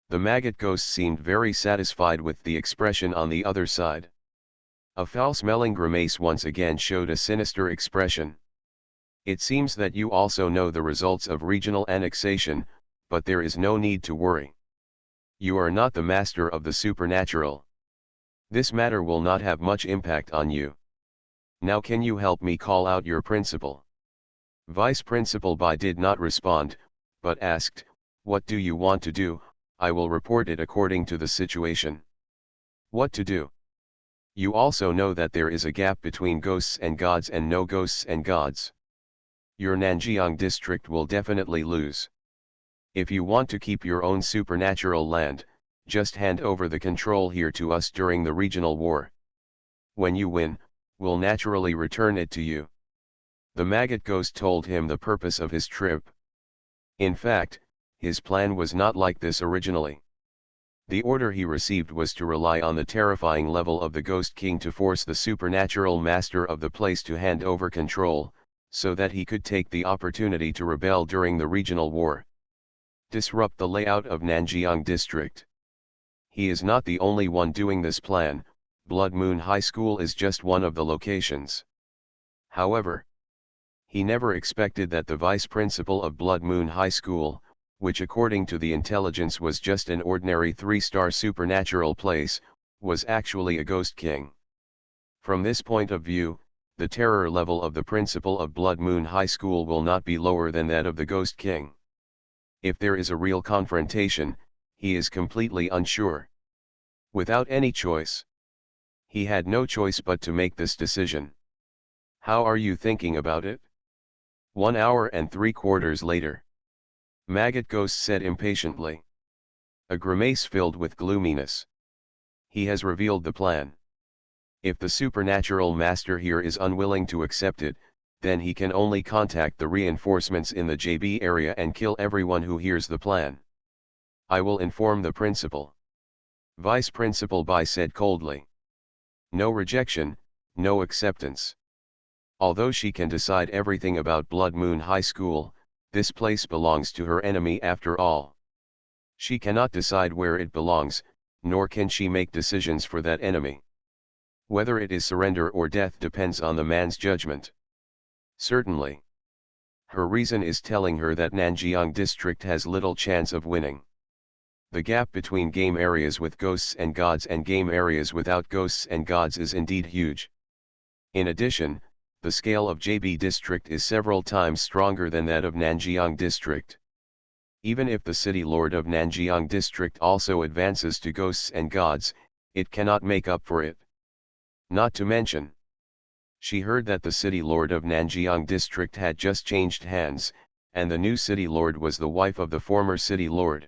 The maggot ghost seemed very satisfied with the expression on the other side. A foul-smelling grimace once again showed a sinister expression. It seems that you also know the results of regional annexation, but there is no need to worry. You are not the master of the supernatural. This matter will not have much impact on you. Now can you help me call out your principal? Vice Principal Bai did not respond, but asked, "What do you want to do? I will report it according to the situation." What to do? You also know that there is a gap between ghosts and gods and no ghosts and gods. Your Nanjiang District will definitely lose. If you want to keep your own supernatural land, just hand over the control here to us during the regional war. When you win, we'll naturally return it to you. The maggot ghost told him the purpose of his trip. In fact, his plan was not like this originally. The order he received was to rely on the terrifying level of the Ghost King to force the supernatural master of the place to hand over control, so that he could take the opportunity to rebel during the regional war. Disrupt the layout of Nanjiang District. He is not the only one doing this plan, Blood Moon High School is just one of the locations. However, he never expected that the vice principal of Blood Moon High School, which according to the intelligence was just an ordinary 3-star supernatural place, was actually a Ghost King. From this point of view, the terror level of the principal of Blood Moon High School will not be lower than that of the Ghost King. If there is a real confrontation, he is completely unsure. Without any choice. He had no choice but to make this decision. How are you thinking about it? 1 hour and 3/4 later. Maggot Ghost said impatiently. A grimace filled with gloominess. He has revealed the plan. If the supernatural master here is unwilling to accept it, then he can only contact the reinforcements in the JB area and kill everyone who hears the plan. I will inform the principal. Vice Principal Bai said coldly. No rejection, no acceptance. Although she can decide everything about Blood Moon High School, this place belongs to her enemy after all. She cannot decide where it belongs, nor can she make decisions for that enemy. Whether it is surrender or death depends on the man's judgment. Certainly. Her reason is telling her that Nanjiang District has little chance of winning. The gap between game areas with ghosts and gods and game areas without ghosts and gods is indeed huge. In addition, the scale of JB District is several times stronger than that of Nanjiang District. Even if the city lord of Nanjiang District also advances to ghosts and gods, it cannot make up for it. Not to mention, she heard that the city lord of Nanjiang District had just changed hands, and the new city lord was the wife of the former city lord.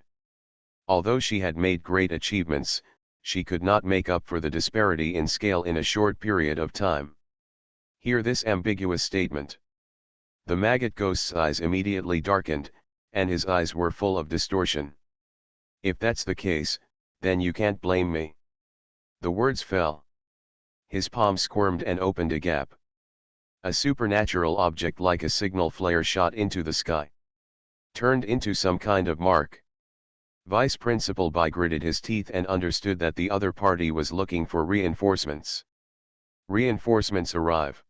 Although she had made great achievements, she could not make up for the disparity in scale in a short period of time. Hear this ambiguous statement. The maggot ghost's eyes immediately darkened, and his eyes were full of distortion. If that's the case, then you can't blame me. The words fell. His palm squirmed and opened a gap. A supernatural object like a signal flare shot into the sky. Turned into some kind of mark. Vice Principal Bai gritted his teeth and understood that the other party was looking for reinforcements. Reinforcements arrive.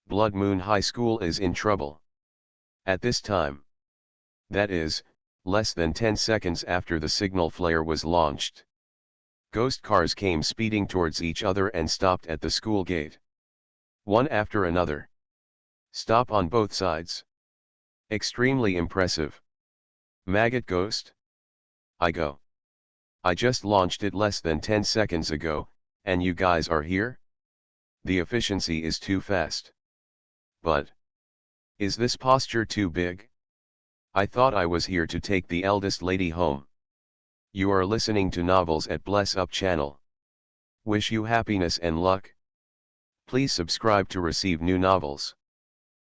Blood Moon High School is in trouble. At this time, that is, less than 10 seconds after the signal flare was launched, ghost cars came speeding towards each other and stopped at the school gate. One after another. Stop on both sides. Extremely impressive. Maggot ghost? I go. I just launched it less than 10 seconds ago, and you guys are here? The efficiency is too fast. But is this posture too big? I thought I was here to take the eldest lady home. You are listening to Novels at Bless Up channel. Wish you happiness and luck. Please subscribe to receive new novels.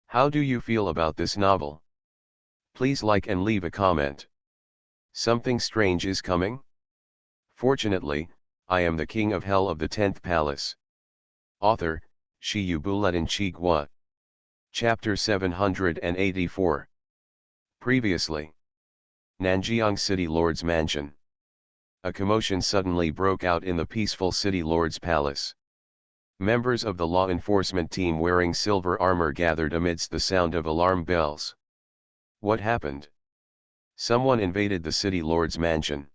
How do you feel about this novel? Please like and leave a comment. Something strange is coming? Fortunately, I am the king of hell of the 10th palace. Author, Shi Buletin Chigwa. Chapter 784. Previously. Nanjiang City Lord's Mansion. A commotion suddenly broke out in the peaceful City Lord's palace. Members of the law enforcement team wearing silver armor gathered amidst the sound of alarm bells. What happened? Someone invaded the City Lord's mansion.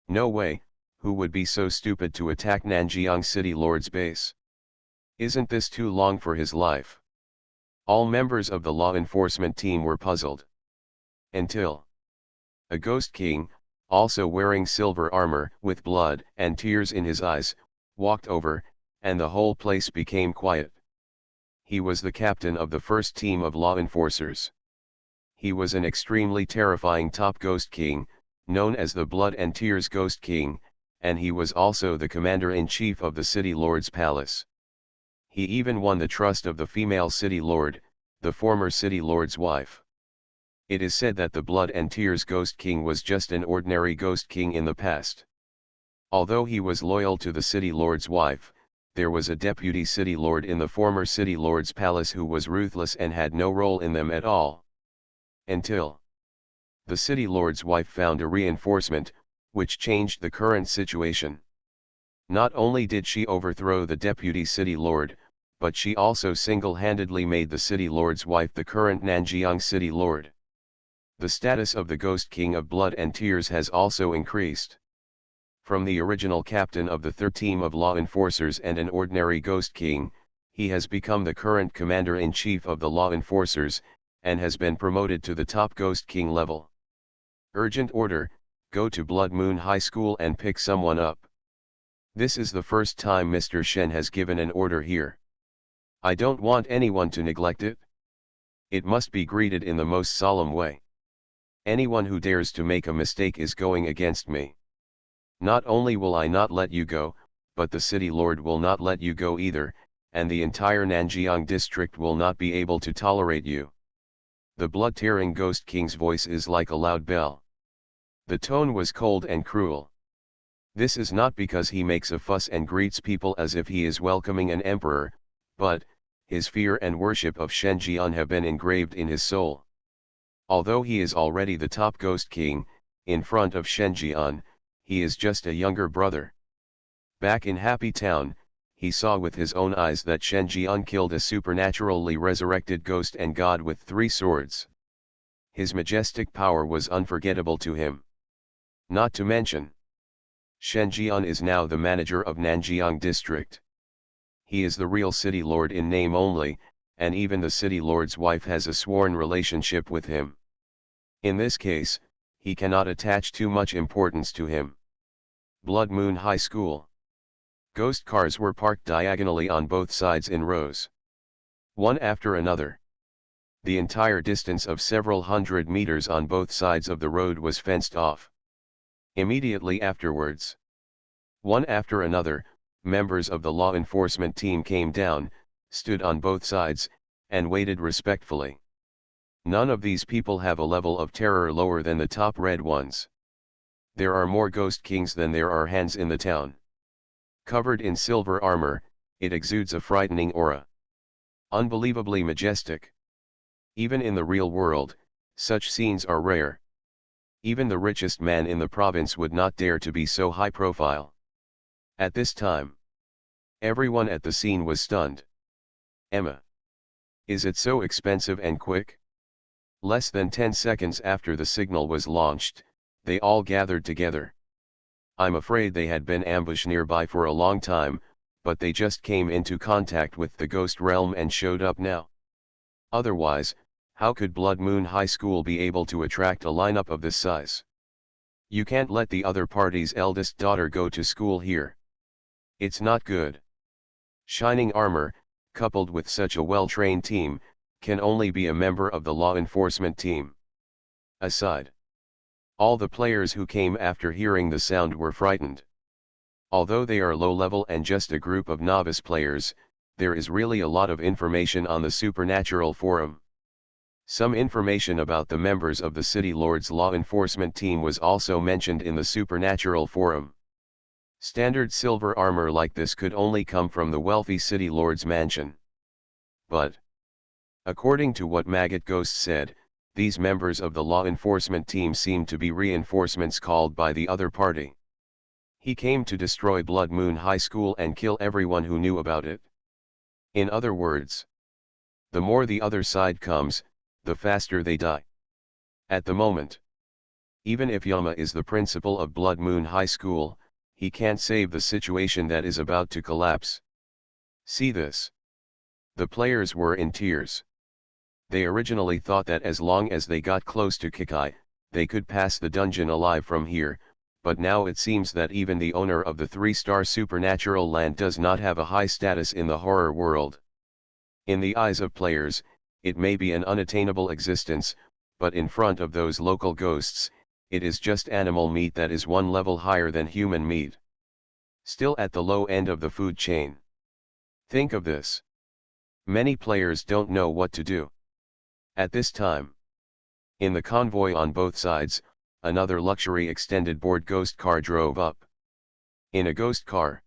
No way, who would be so stupid to attack Nanjiang City Lord's base? Isn't this too long for his life? All members of the law enforcement team were puzzled. Until a ghost king, also wearing silver armor with blood and tears in his eyes, walked over, and the whole place became quiet. He was the captain of the first team of law enforcers. He was an extremely terrifying top ghost king, known as the Blood and Tears Ghost King, and he was also the commander-in-chief of the City Lord's palace. He even won the trust of the female City Lord, the former City Lord's wife. It is said that the Blood and Tears Ghost King was just an ordinary ghost king in the past. Although he was loyal to the City Lord's wife, there was a deputy City Lord in the former City Lord's palace who was ruthless and had no role in them at all. Until the City Lord's wife found a reinforcement, which changed the current situation. Not only did she overthrow the deputy City Lord, but she also single-handedly made the City Lord's wife the current Nanjiang City Lord. The status of the Ghost King of Blood and Tears has also increased. From the original captain of the third team of law enforcers and an ordinary Ghost King, he has become the current commander-in-chief of the law enforcers, and has been promoted to the top Ghost King level. Urgent order, go to Blood Moon High School and pick someone up. This is the first time Mr. Shen has given an order here. I don't want anyone to neglect it. It must be greeted in the most solemn way. Anyone who dares to make a mistake is going against me. Not only will I not let you go, but the City Lord will not let you go either, and the entire Nanjiang district will not be able to tolerate you. The blood-tearing Ghost King's voice is like a loud bell. The tone was cold and cruel. This is not because he makes a fuss and greets people as if he is welcoming an emperor, but his fear and worship of Shen Jian have been engraved in his soul. Although he is already the top Ghost King, in front of Shen Jian, he is just a younger brother. Back in Happy Town, he saw with his own eyes that Shen Jian killed a supernaturally resurrected ghost and god with 3 swords. His majestic power was unforgettable to him. Not to mention, Shen Jian is now the manager of Nanjiang district. He is the real City Lord in name only, and even the City Lord's wife has a sworn relationship with him. In this case, he cannot attach too much importance to him. Blood Moon High School. Ghost cars were parked diagonally on both sides in rows. One after another. The entire distance of several hundred meters on both sides of the road was fenced off. Immediately afterwards, one after another, members of the law enforcement team came down, stood on both sides, and waited respectfully. None of these people have a level of terror lower than the top red ones. There are more Ghost Kings than there are hands in the town. Covered in silver armor, it exudes a frightening aura. Unbelievably majestic. Even in the real world, such scenes are rare. Even the richest man in the province would not dare to be so high profile. At this time, everyone at the scene was stunned. Emma. Is it so expensive and quick? Less than 10 seconds after the signal was launched, they all gathered together. I'm afraid they had been ambushed nearby for a long time, but they just came into contact with the ghost realm and showed up now. Otherwise, how could Blood Moon High School be able to attract a lineup of this size? You can't let the other party's eldest daughter go to school here. It's not good. Shining armor, coupled with such a well-trained team, can only be a member of the law enforcement team. Aside. All the players who came after hearing the sound were frightened. Although they are low-level and just a group of novice players, there is really a lot of information on the Supernatural forum. Some information about the members of the City Lord's law enforcement team was also mentioned in the Supernatural forum. Standard silver armor like this could only come from the wealthy City Lord's mansion. But, according to what Maggot Ghost said, these members of the law enforcement team seemed to be reinforcements called by the other party. He came to destroy Blood Moon High School and kill everyone who knew about it. In other words, the more the other side comes, the faster they die. At the moment, even if Yama is the principal of Blood Moon High School, he can't save the situation that is about to collapse. See this. The players were in tears. They originally thought that as long as they got close to Kikai, they could pass the dungeon alive from here, but now it seems that even the owner of the 3-star supernatural land does not have a high status in the horror world. In the eyes of players, it may be an unattainable existence, but in front of those local ghosts, it is just animal meat that is one level higher than human meat. Still at the low end of the food chain. Think of this. Many players don't know what to do. At this time, in the convoy on both sides, another luxury extended board ghost car drove up. In a ghost car,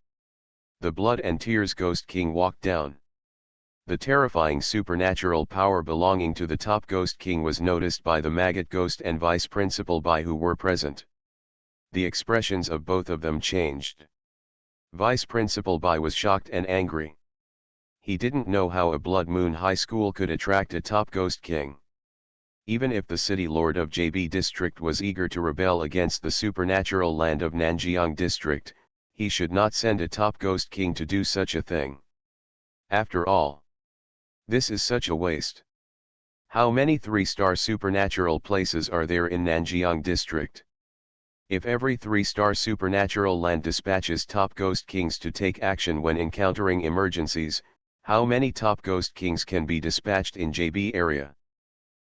the Blood and Tears Ghost King walked down. The terrifying supernatural power belonging to the top Ghost King was noticed by the Maggot Ghost and Vice Principal Bai who were present. The expressions of both of them changed. Vice Principal Bai was shocked and angry. He didn't know how a Blood Moon High School could attract a top Ghost King. Even if the City Lord of JB District was eager to rebel against the supernatural land of Nanjiang District, he should not send a top Ghost King to do such a thing. After all, this is such a waste. How many 3-star supernatural places are there in Nanjiang District? If every 3-star supernatural land dispatches top Ghost Kings to take action when encountering emergencies, how many top Ghost Kings can be dispatched in JB area?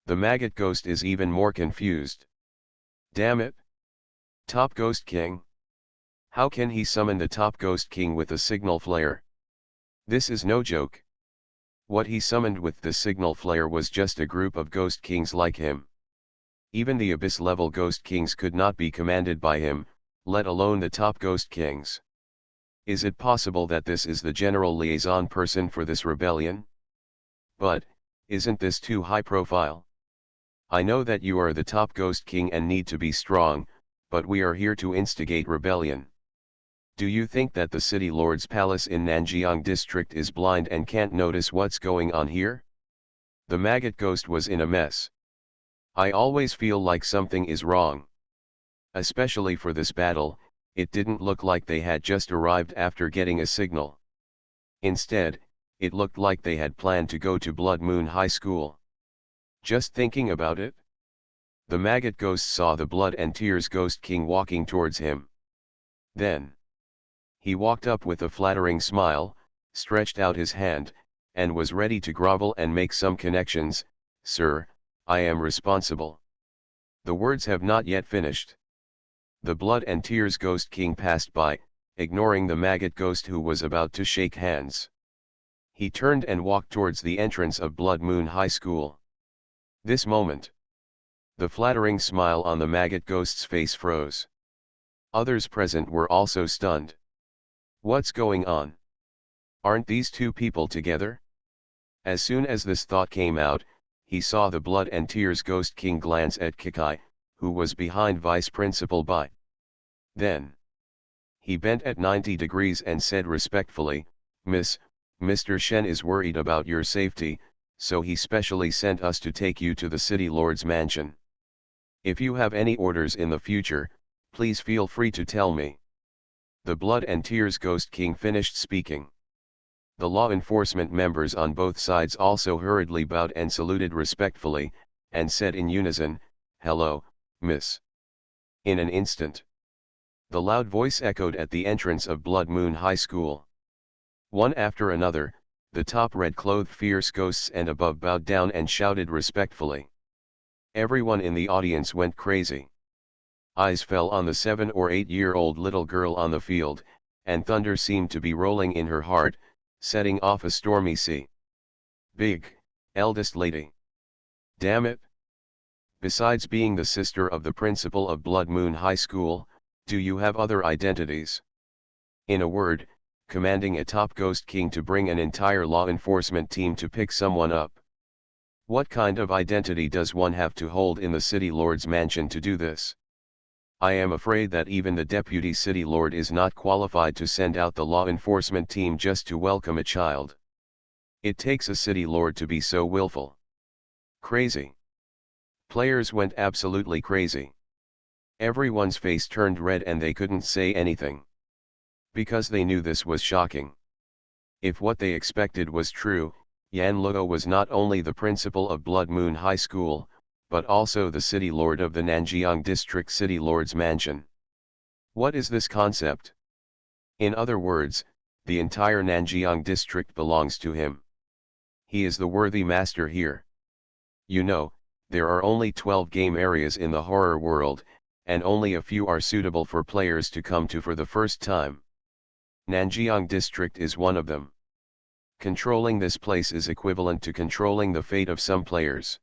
The Maggot Ghost is even more confused. Damn it! Top Ghost King? How can he summon the top Ghost King with a signal flare? This is no joke. What he summoned with the signal flare was just a group of Ghost Kings like him. Even the Abyss-level Ghost Kings could not be commanded by him, let alone the top Ghost Kings. Is it possible that this is the general liaison person for this rebellion? But, isn't this too high profile? I know that you are the top Ghost King and need to be strong, but we are here to instigate rebellion. Do you think that the City Lord's palace in Nanjiang District is blind and can't notice what's going on here? The Maggot Ghost was in a mess. I always feel like something is wrong. Especially for this battle, it didn't look like they had just arrived after getting a signal. Instead, it looked like they had planned to go to Blood Moon High School. Just thinking about it? The Maggot Ghost saw the Blood and Tears Ghost King walking towards him. Then, he walked up with a flattering smile, stretched out his hand, and was ready to grovel and make some connections. Sir, I am responsible. The words have not yet finished. The Blood and Tears Ghost King passed by, ignoring the Maggot Ghost who was about to shake hands. He turned and walked towards the entrance of Blood Moon High School. This moment, the flattering smile on the maggot ghost's face froze. Others present were also stunned. What's going on? Aren't these two people together? As soon as this thought came out, he saw the blood and tears Ghost King glance at Kikai, who was behind Vice Principal Bai. Then, he bent at 90 degrees and said respectfully, Mr. Shen is worried about your safety, so he specially sent us to take you to the City Lord's mansion. If you have any orders in the future, please feel free to tell me. The Blood and Tears Ghost King finished speaking. The law enforcement members on both sides also hurriedly bowed and saluted respectfully, and said in unison, "Hello, miss." In an instant, the loud voice echoed at the entrance of Blood Moon High School. One after another, the top red-clothed fierce ghosts and above bowed down and shouted respectfully. Everyone in the audience went crazy. Eyes fell on the 7 or 8-year-old little girl on the field, and thunder seemed to be rolling in her heart, setting off a stormy sea. Big, eldest lady. Damn it. Besides being the sister of the principal of Blood Moon High School, do you have other identities? In a word, commanding a top ghost king to bring an entire law enforcement team to pick someone up. What kind of identity does one have to hold in the City Lord's mansion to do this? I am afraid that even the Deputy City Lord is not qualified to send out the law enforcement team just to welcome a child. It takes a City Lord to be so willful. Crazy. Players went absolutely crazy. Everyone's face turned red and they couldn't say anything. Because they knew this was shocking. If what they expected was true, Yan Luo was not only the principal of Blood Moon High School, but also the City Lord of the Nanjiang District City Lord's Mansion. What is this concept? In other words, the entire Nanjiang District belongs to him. He is the worthy master here. You know, there are only 12 game areas in the horror world, and only a few are suitable for players to come to for the first time. Nanjiang District is one of them. Controlling this place is equivalent to controlling the fate of some players.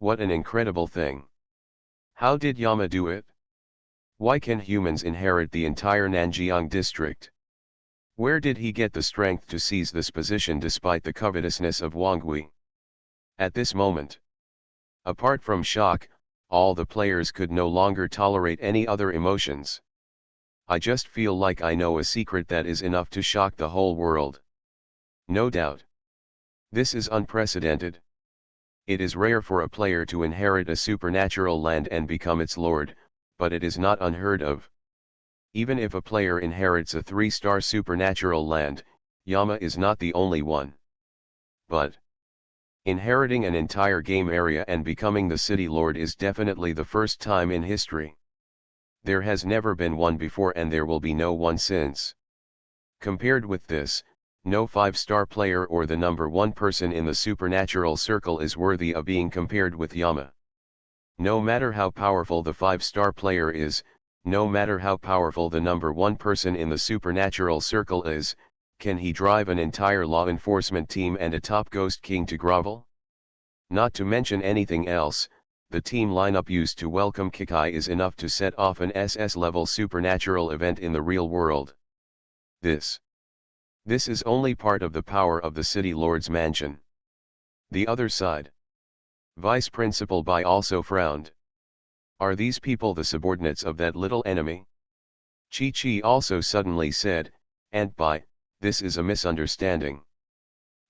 What an incredible thing. How did Yama do it? Why can humans inherit the entire Nanjiang district? Where did he get the strength to seize this position despite the covetousness of Wang Gui? At this moment, apart from shock, all the players could no longer tolerate any other emotions. I just feel like I know a secret that is enough to shock the whole world. No doubt. This is unprecedented. It is rare for a player to inherit a supernatural land and become its lord, but it is not unheard of. Even if a player inherits a 3-star supernatural land, Yama is not the only one. But inheriting an entire game area and becoming the city lord is definitely the first time in history. There has never been one before and there will be no one since. Compared with this, no 5-star player or the number 1 person in the supernatural circle is worthy of being compared with Yama. No matter how powerful the 5-star player is, no matter how powerful the number 1 person in the supernatural circle is, can he drive an entire law enforcement team and a top ghost king to grovel? Not to mention anything else, the team lineup used to welcome Kikai is enough to set off an SS-level supernatural event in the real world. This is only part of the power of the City Lord's mansion. The other side. Vice Principal Bai also frowned. Are these people the subordinates of that little enemy? Chi Chi also suddenly said, Aunt Bai, this is a misunderstanding.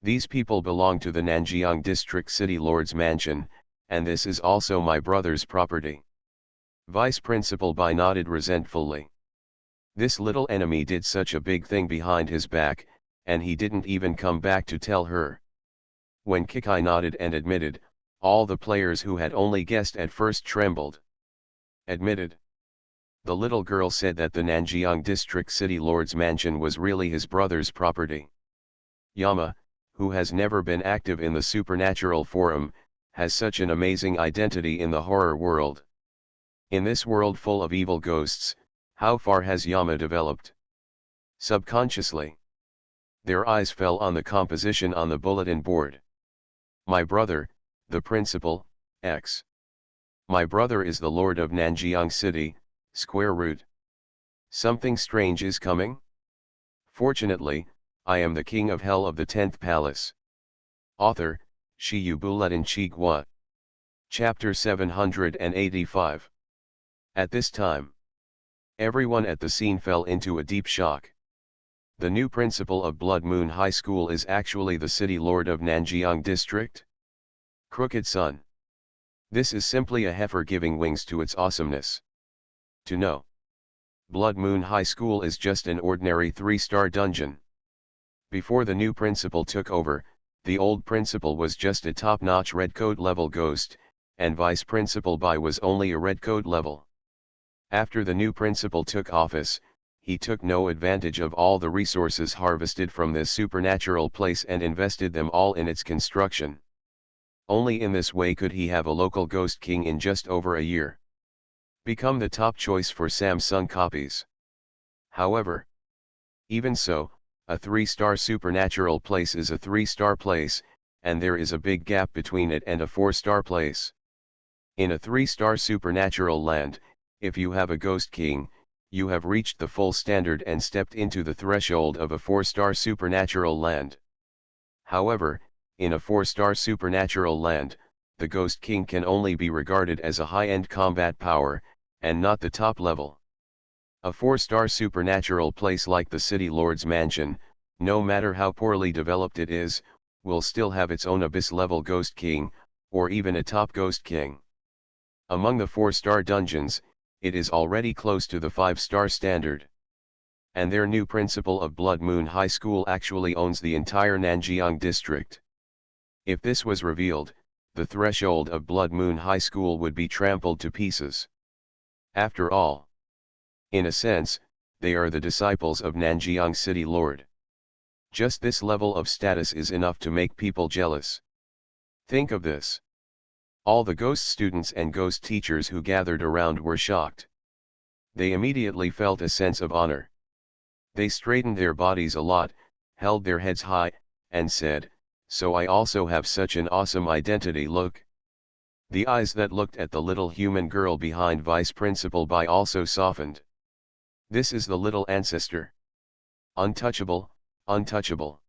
These people belong to the Nanjiang District City Lord's mansion, and this is also my brother's property. Vice Principal Bai nodded resentfully. This little enemy did such a big thing behind his back, and he didn't even come back to tell her. When Kikai nodded and admitted, all the players who had only guessed at first trembled. Admitted. The little girl said that the Nanjiang District City Lord's mansion was really his brother's property. Yama, who has never been active in the supernatural forum, has such an amazing identity in the horror world. In this world full of evil ghosts, how far has Yama developed? Subconsciously. Their eyes fell on the composition on the bulletin board. My brother, the principal, X. My brother is the lord of Nanjiang City, square root. Something strange is coming? Fortunately, I am the king of hell of the 10th palace. Author, Shi Yubuletin Chigua. Chapter 785. At this time, everyone at the scene fell into a deep shock. The new principal of Blood Moon High School is actually the city lord of Nanjiang District? Crooked Sun. This is simply a heifer giving wings to its awesomeness. To know. Blood Moon High School is just an ordinary 3-star dungeon. Before the new principal took over, the old principal was just a top-notch red code level ghost, and vice principal Bai was only a red code level. After the new principal took office, he took no advantage of all the resources harvested from this supernatural place and invested them all in its construction. Only in this way could he have a local ghost king in just over a year. Become the top choice for Samsung copies. However, even so, a 3-star supernatural place is a 3-star place, and there is a big gap between it and a 4-star place. In a 3-star supernatural land, if you have a ghost king, you have reached the full standard and stepped into the threshold of a 4-star supernatural land. However, in a 4-star supernatural land, the Ghost King can only be regarded as a high-end combat power, and not the top level. A 4-star supernatural place like the City Lord's Mansion, no matter how poorly developed it is, will still have its own abyss-level Ghost King, or even a top Ghost King. Among the 4-star dungeons, it is already close to the 5-star standard. And their new principal of Blood Moon High School actually owns the entire Nanjiang district. If this was revealed, the threshold of Blood Moon High School would be trampled to pieces. After all, in a sense, they are the disciples of Nanjiang City Lord. Just this level of status is enough to make people jealous. Think of this. All the ghost students and ghost teachers who gathered around were shocked. They immediately felt a sense of honor. They straightened their bodies a lot, held their heads high, and said, "So I also have such an awesome identity, look." The eyes that looked at the little human girl behind Vice Principal Bai also softened. This is the little ancestor. Untouchable, untouchable.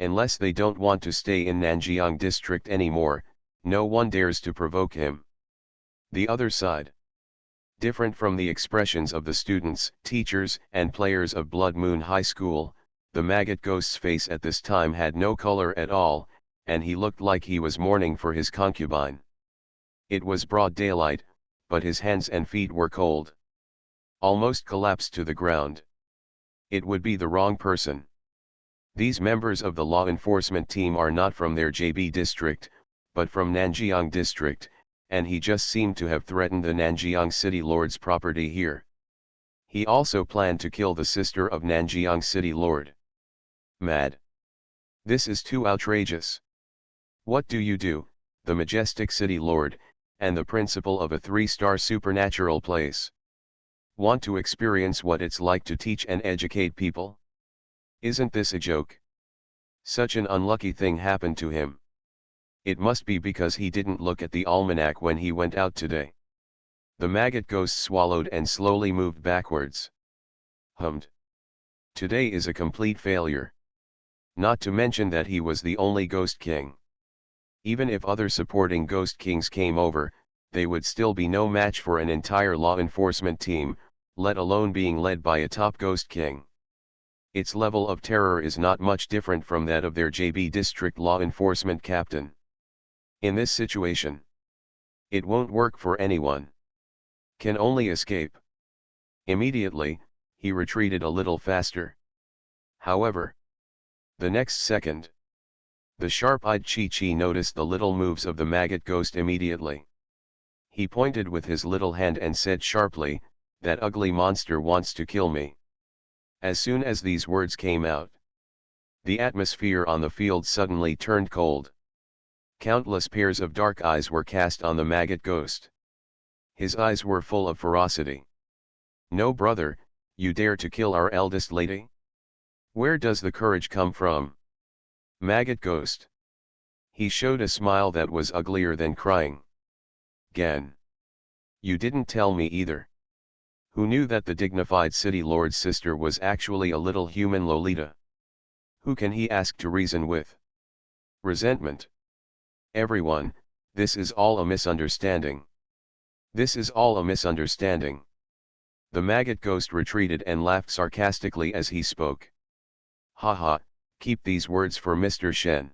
Unless they don't want to stay in Nanjiang district anymore, no one dares to provoke him. The other side. Different from the expressions of the students, teachers, and players of Blood Moon High School, the maggot ghost's face at this time had no color at all, and he looked like he was mourning for his concubine. It was broad daylight, but his hands and feet were cold. Almost collapsed to the ground. It would be the wrong person. These members of the law enforcement team are not from their JB district, but from Nanjiang district, and he just seemed to have threatened the Nanjiang City Lord's property here. He also planned to kill the sister of Nanjiang City Lord. Mad. This is too outrageous. What do you do, the majestic city lord, and the principal of a 3-star supernatural place? Want to experience what it's like to teach and educate people? Isn't this a joke? Such an unlucky thing happened to him. It must be because he didn't look at the almanac when he went out today. The maggot ghost swallowed and slowly moved backwards. Hummed. Today is a complete failure. Not to mention that he was the only Ghost King. Even if other supporting Ghost Kings came over, they would still be no match for an entire law enforcement team, let alone being led by a top Ghost King. Its level of terror is not much different from that of their JB district law enforcement captain. In this situation, it won't work for anyone. Can only escape. Immediately, he retreated a little faster. However, the next second, the sharp-eyed Chi-Chi noticed the little moves of the maggot ghost immediately. He pointed with his little hand and said sharply, "That ugly monster wants to kill me." As soon as these words came out, the atmosphere on the field suddenly turned cold. Countless pairs of dark eyes were cast on the maggot ghost. His eyes were full of ferocity. "No, brother, you dare to kill our eldest lady? Where does the courage come from? Maggot ghost. He showed a smile that was uglier than crying. Gan. You didn't tell me either. Who knew that the dignified city lord's sister was actually a little human Lolita? Who can he ask to reason with? Resentment. Everyone, this is all a misunderstanding. This is all a misunderstanding. The maggot ghost retreated and laughed sarcastically as he spoke. Haha, keep these words for Mr. Shen.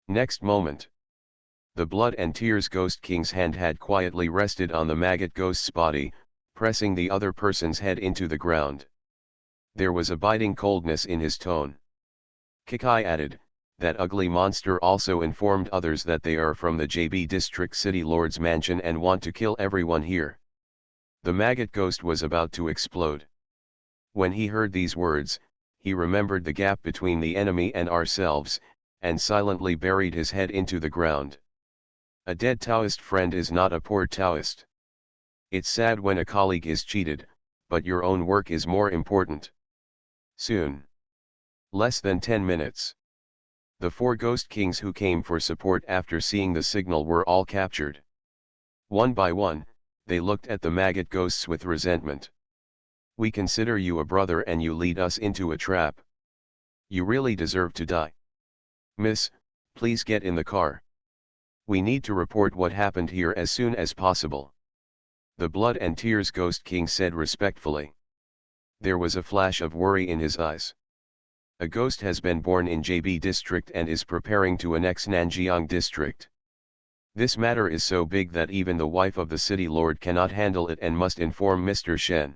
Next moment, the blood and tears ghost king's hand had quietly rested on the maggot ghost's body, pressing the other person's head into the ground. There was a biting coldness in his tone. Kikai added, that ugly monster also informed others that they are from the JB District City Lord's mansion and want to kill everyone here. The maggot ghost was about to explode. When he heard these words, he remembered the gap between the enemy and ourselves, and silently buried his head into the ground. A dead Taoist friend is not a poor Taoist. It's sad when a colleague is cheated, but your own work is more important. Soon. Less than 10 minutes. The 4 ghost kings who came for support after seeing the signal were all captured. One by one, they looked at the maggot ghosts with resentment. We consider you a brother and you lead us into a trap. You really deserve to die. Miss, please get in the car. We need to report what happened here as soon as possible. The blood and tears ghost king said respectfully. There was a flash of worry in his eyes. A ghost has been born in JB district and is preparing to annex Nanjiang district. This matter is so big that even the wife of the city lord cannot handle it and must inform Mr. Shen.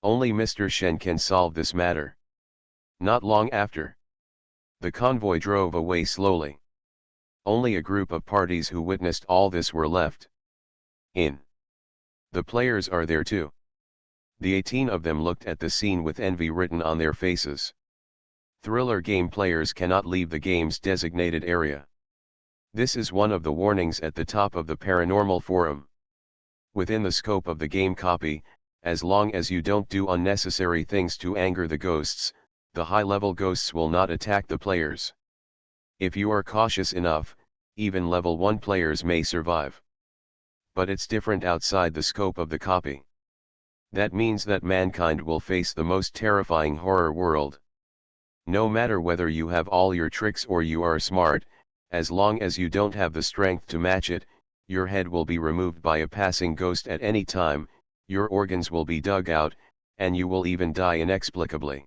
Only Mr. Shen can solve this matter. Not long after, the convoy drove away slowly. Only a group of parties who witnessed all this were left. The players are there too. The 18 of them looked at the scene with envy written on their faces. Thriller game players cannot leave the game's designated area. This is one of the warnings at the top of the paranormal forum. Within the scope of the game copy, as long as you don't do unnecessary things to anger the ghosts, the high-level ghosts will not attack the players. If you are cautious enough, even level 1 players may survive. But it's different outside the scope of the copy. That means that mankind will face the most terrifying horror world. No matter whether you have all your tricks or you are smart, as long as you don't have the strength to match it, your head will be removed by a passing ghost at any time, your organs will be dug out, and you will even die inexplicably.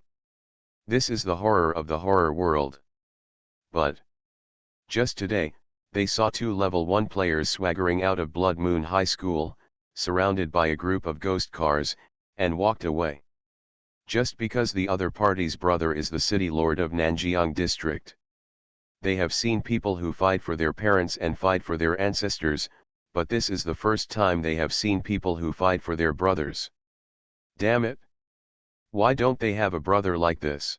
This is the horror of the horror world. But just today, they saw 2 level 1 players swaggering out of Blood Moon High School, surrounded by a group of ghost cars, and walked away. Just because the other party's brother is the city lord of Nanjiang district. They have seen people who fight for their parents and fight for their ancestors, but this is the first time they have seen people who fight for their brothers. Damn it! Why don't they have a brother like this?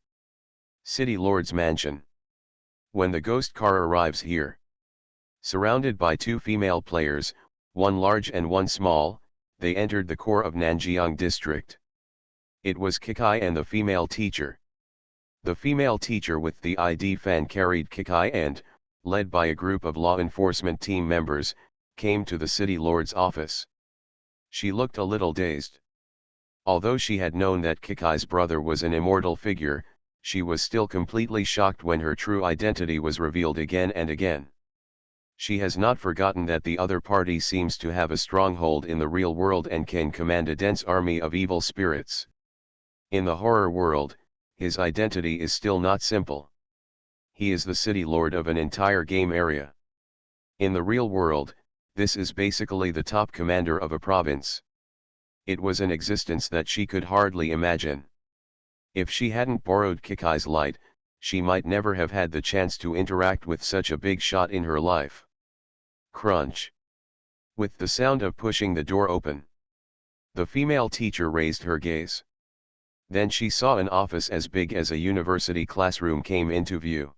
City Lord's Mansion. When the ghost car arrives here, surrounded by 2 female players, one large and one small, they entered the core of Nanjiang district. It was Kikai and the female teacher. The female teacher with the ID fan carried Kikai and, led by a group of law enforcement team members, came to the city lord's office. She looked a little dazed. Although she had known that Kikai's brother was an immortal figure, she was still completely shocked when her true identity was revealed again and again. She has not forgotten that the other party seems to have a stronghold in the real world and can command a dense army of evil spirits. In the horror world, his identity is still not simple. He is the city lord of an entire game area. In the real world, this is basically the top commander of a province. It was an existence that she could hardly imagine. If she hadn't borrowed Kikai's light, she might never have had the chance to interact with such a big shot in her life. Crunch. With the sound of pushing the door open, the female teacher raised her gaze. Then she saw an office as big as a university classroom came into view.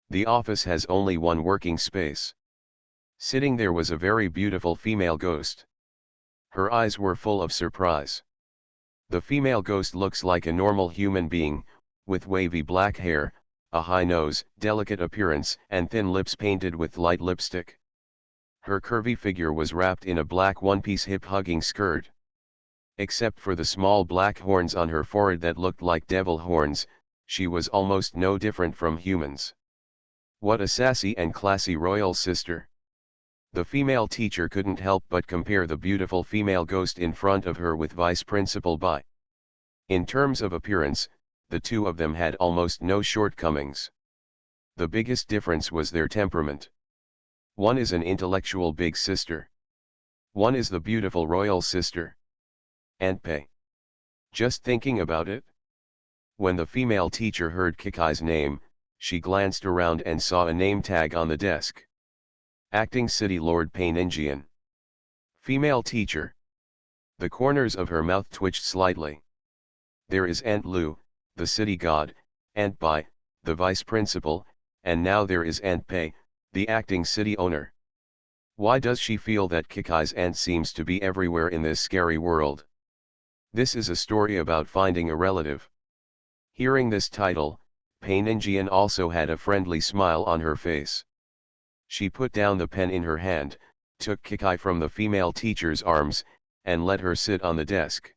The office has only one working space. Sitting there was a very beautiful female ghost. Her eyes were full of surprise. The female ghost looks like a normal human being, with wavy black hair, a high nose, delicate appearance, and thin lips painted with light lipstick. Her curvy figure was wrapped in a black one-piece hip-hugging skirt. Except for the small black horns on her forehead that looked like devil horns, she was almost no different from humans. What a sassy and classy royal sister. The female teacher couldn't help but compare the beautiful female ghost in front of her with Vice Principal Bai. In terms of appearance, the two of them had almost no shortcomings. The biggest difference was their temperament. One is an intellectual big sister. One is the beautiful royal sister. Aunt Pei. Just thinking about it? When the female teacher heard Kikai's name, she glanced around and saw a name tag on the desk. Acting City Lord Painingian. Female teacher. The corners of her mouth twitched slightly. There is Aunt Lu, the city god, Aunt Bai, the vice principal, and now there is Aunt Pei, the acting city owner. Why does she feel that Kikai's aunt seems to be everywhere in this scary world? This is a story about finding a relative. Hearing this title, Painingian also had a friendly smile on her face. She put down the pen in her hand, took Kikai from the female teacher's arms, and let her sit on the desk.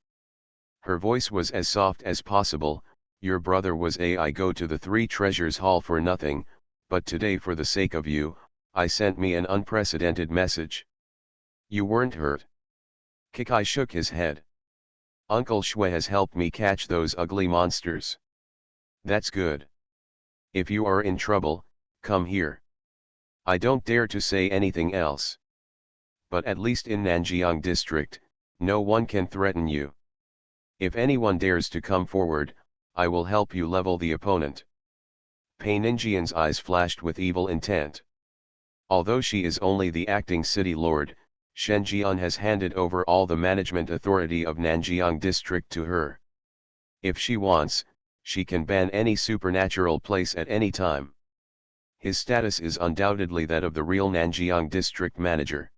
Her voice was as soft as possible. Your brother was I go to the Three Treasures Hall for nothing, but today for the sake of you, I sent me an unprecedented message. You weren't hurt? Kikai shook his head. Uncle Shui has helped me catch those ugly monsters. That's good. If you are in trouble, come here. I don't dare to say anything else. But at least in Nanjiang district, no one can threaten you. If anyone dares to come forward, I will help you level the opponent. Painingian's eyes flashed with evil intent. Although she is only the acting city lord, Shen Jian has handed over all the management authority of Nanjiang district to her. If she wants, she can ban any supernatural place at any time. His status is undoubtedly that of the real Nanjiang district manager.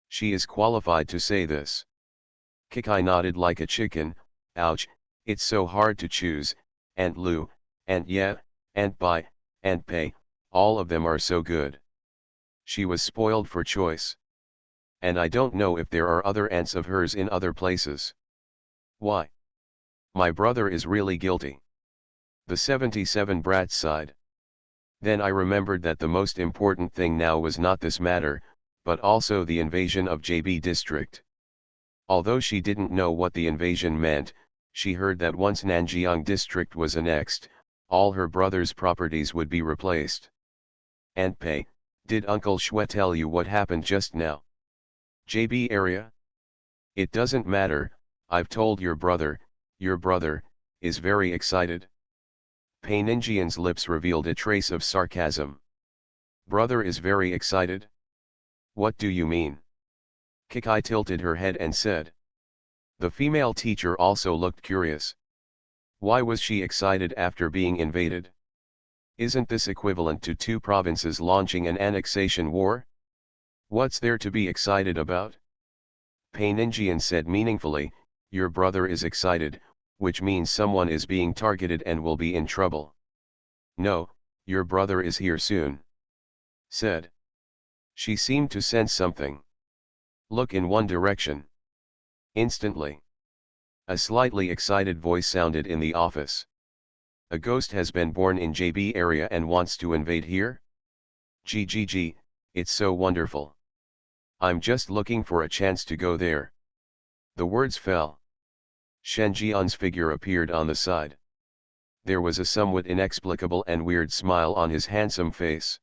She is qualified to say this. Kikai nodded like a chicken. Ouch, it's so hard to choose. Aunt Lu, Aunt Ye, Aunt Bai, Aunt Pei, all of them are so good. She was spoiled for choice. And I don't know if there are other aunts of hers in other places. Why? My brother is really guilty. The 77 brats sighed. Then I remembered that the most important thing now was not this matter, but also the invasion of JB district. Although she didn't know what the invasion meant, she heard that once Nanjiang district was annexed, all her brother's properties would be replaced. Aunt Pei, did Uncle Shui tell you what happened just now? JB area? It doesn't matter, I've told your brother is very excited. Painingian's lips revealed a trace of sarcasm. Brother is very excited? What do you mean? Kikai tilted her head and said. The female teacher also looked curious. Why was she excited after being invaded? Isn't this equivalent to two provinces launching an annexation war? What's there to be excited about? Painingian said meaningfully, your brother is excited, which means someone is being targeted and will be in trouble. No, your brother is here soon. Said. She seemed to sense something. Look in one direction. Instantly. A slightly excited voice sounded in the office. A ghost has been born in JB area and wants to invade here? GGG, it's so wonderful. I'm just looking for a chance to go there. The words fell. Shen Jian's figure appeared on the side. There was a somewhat inexplicable and weird smile on his handsome face.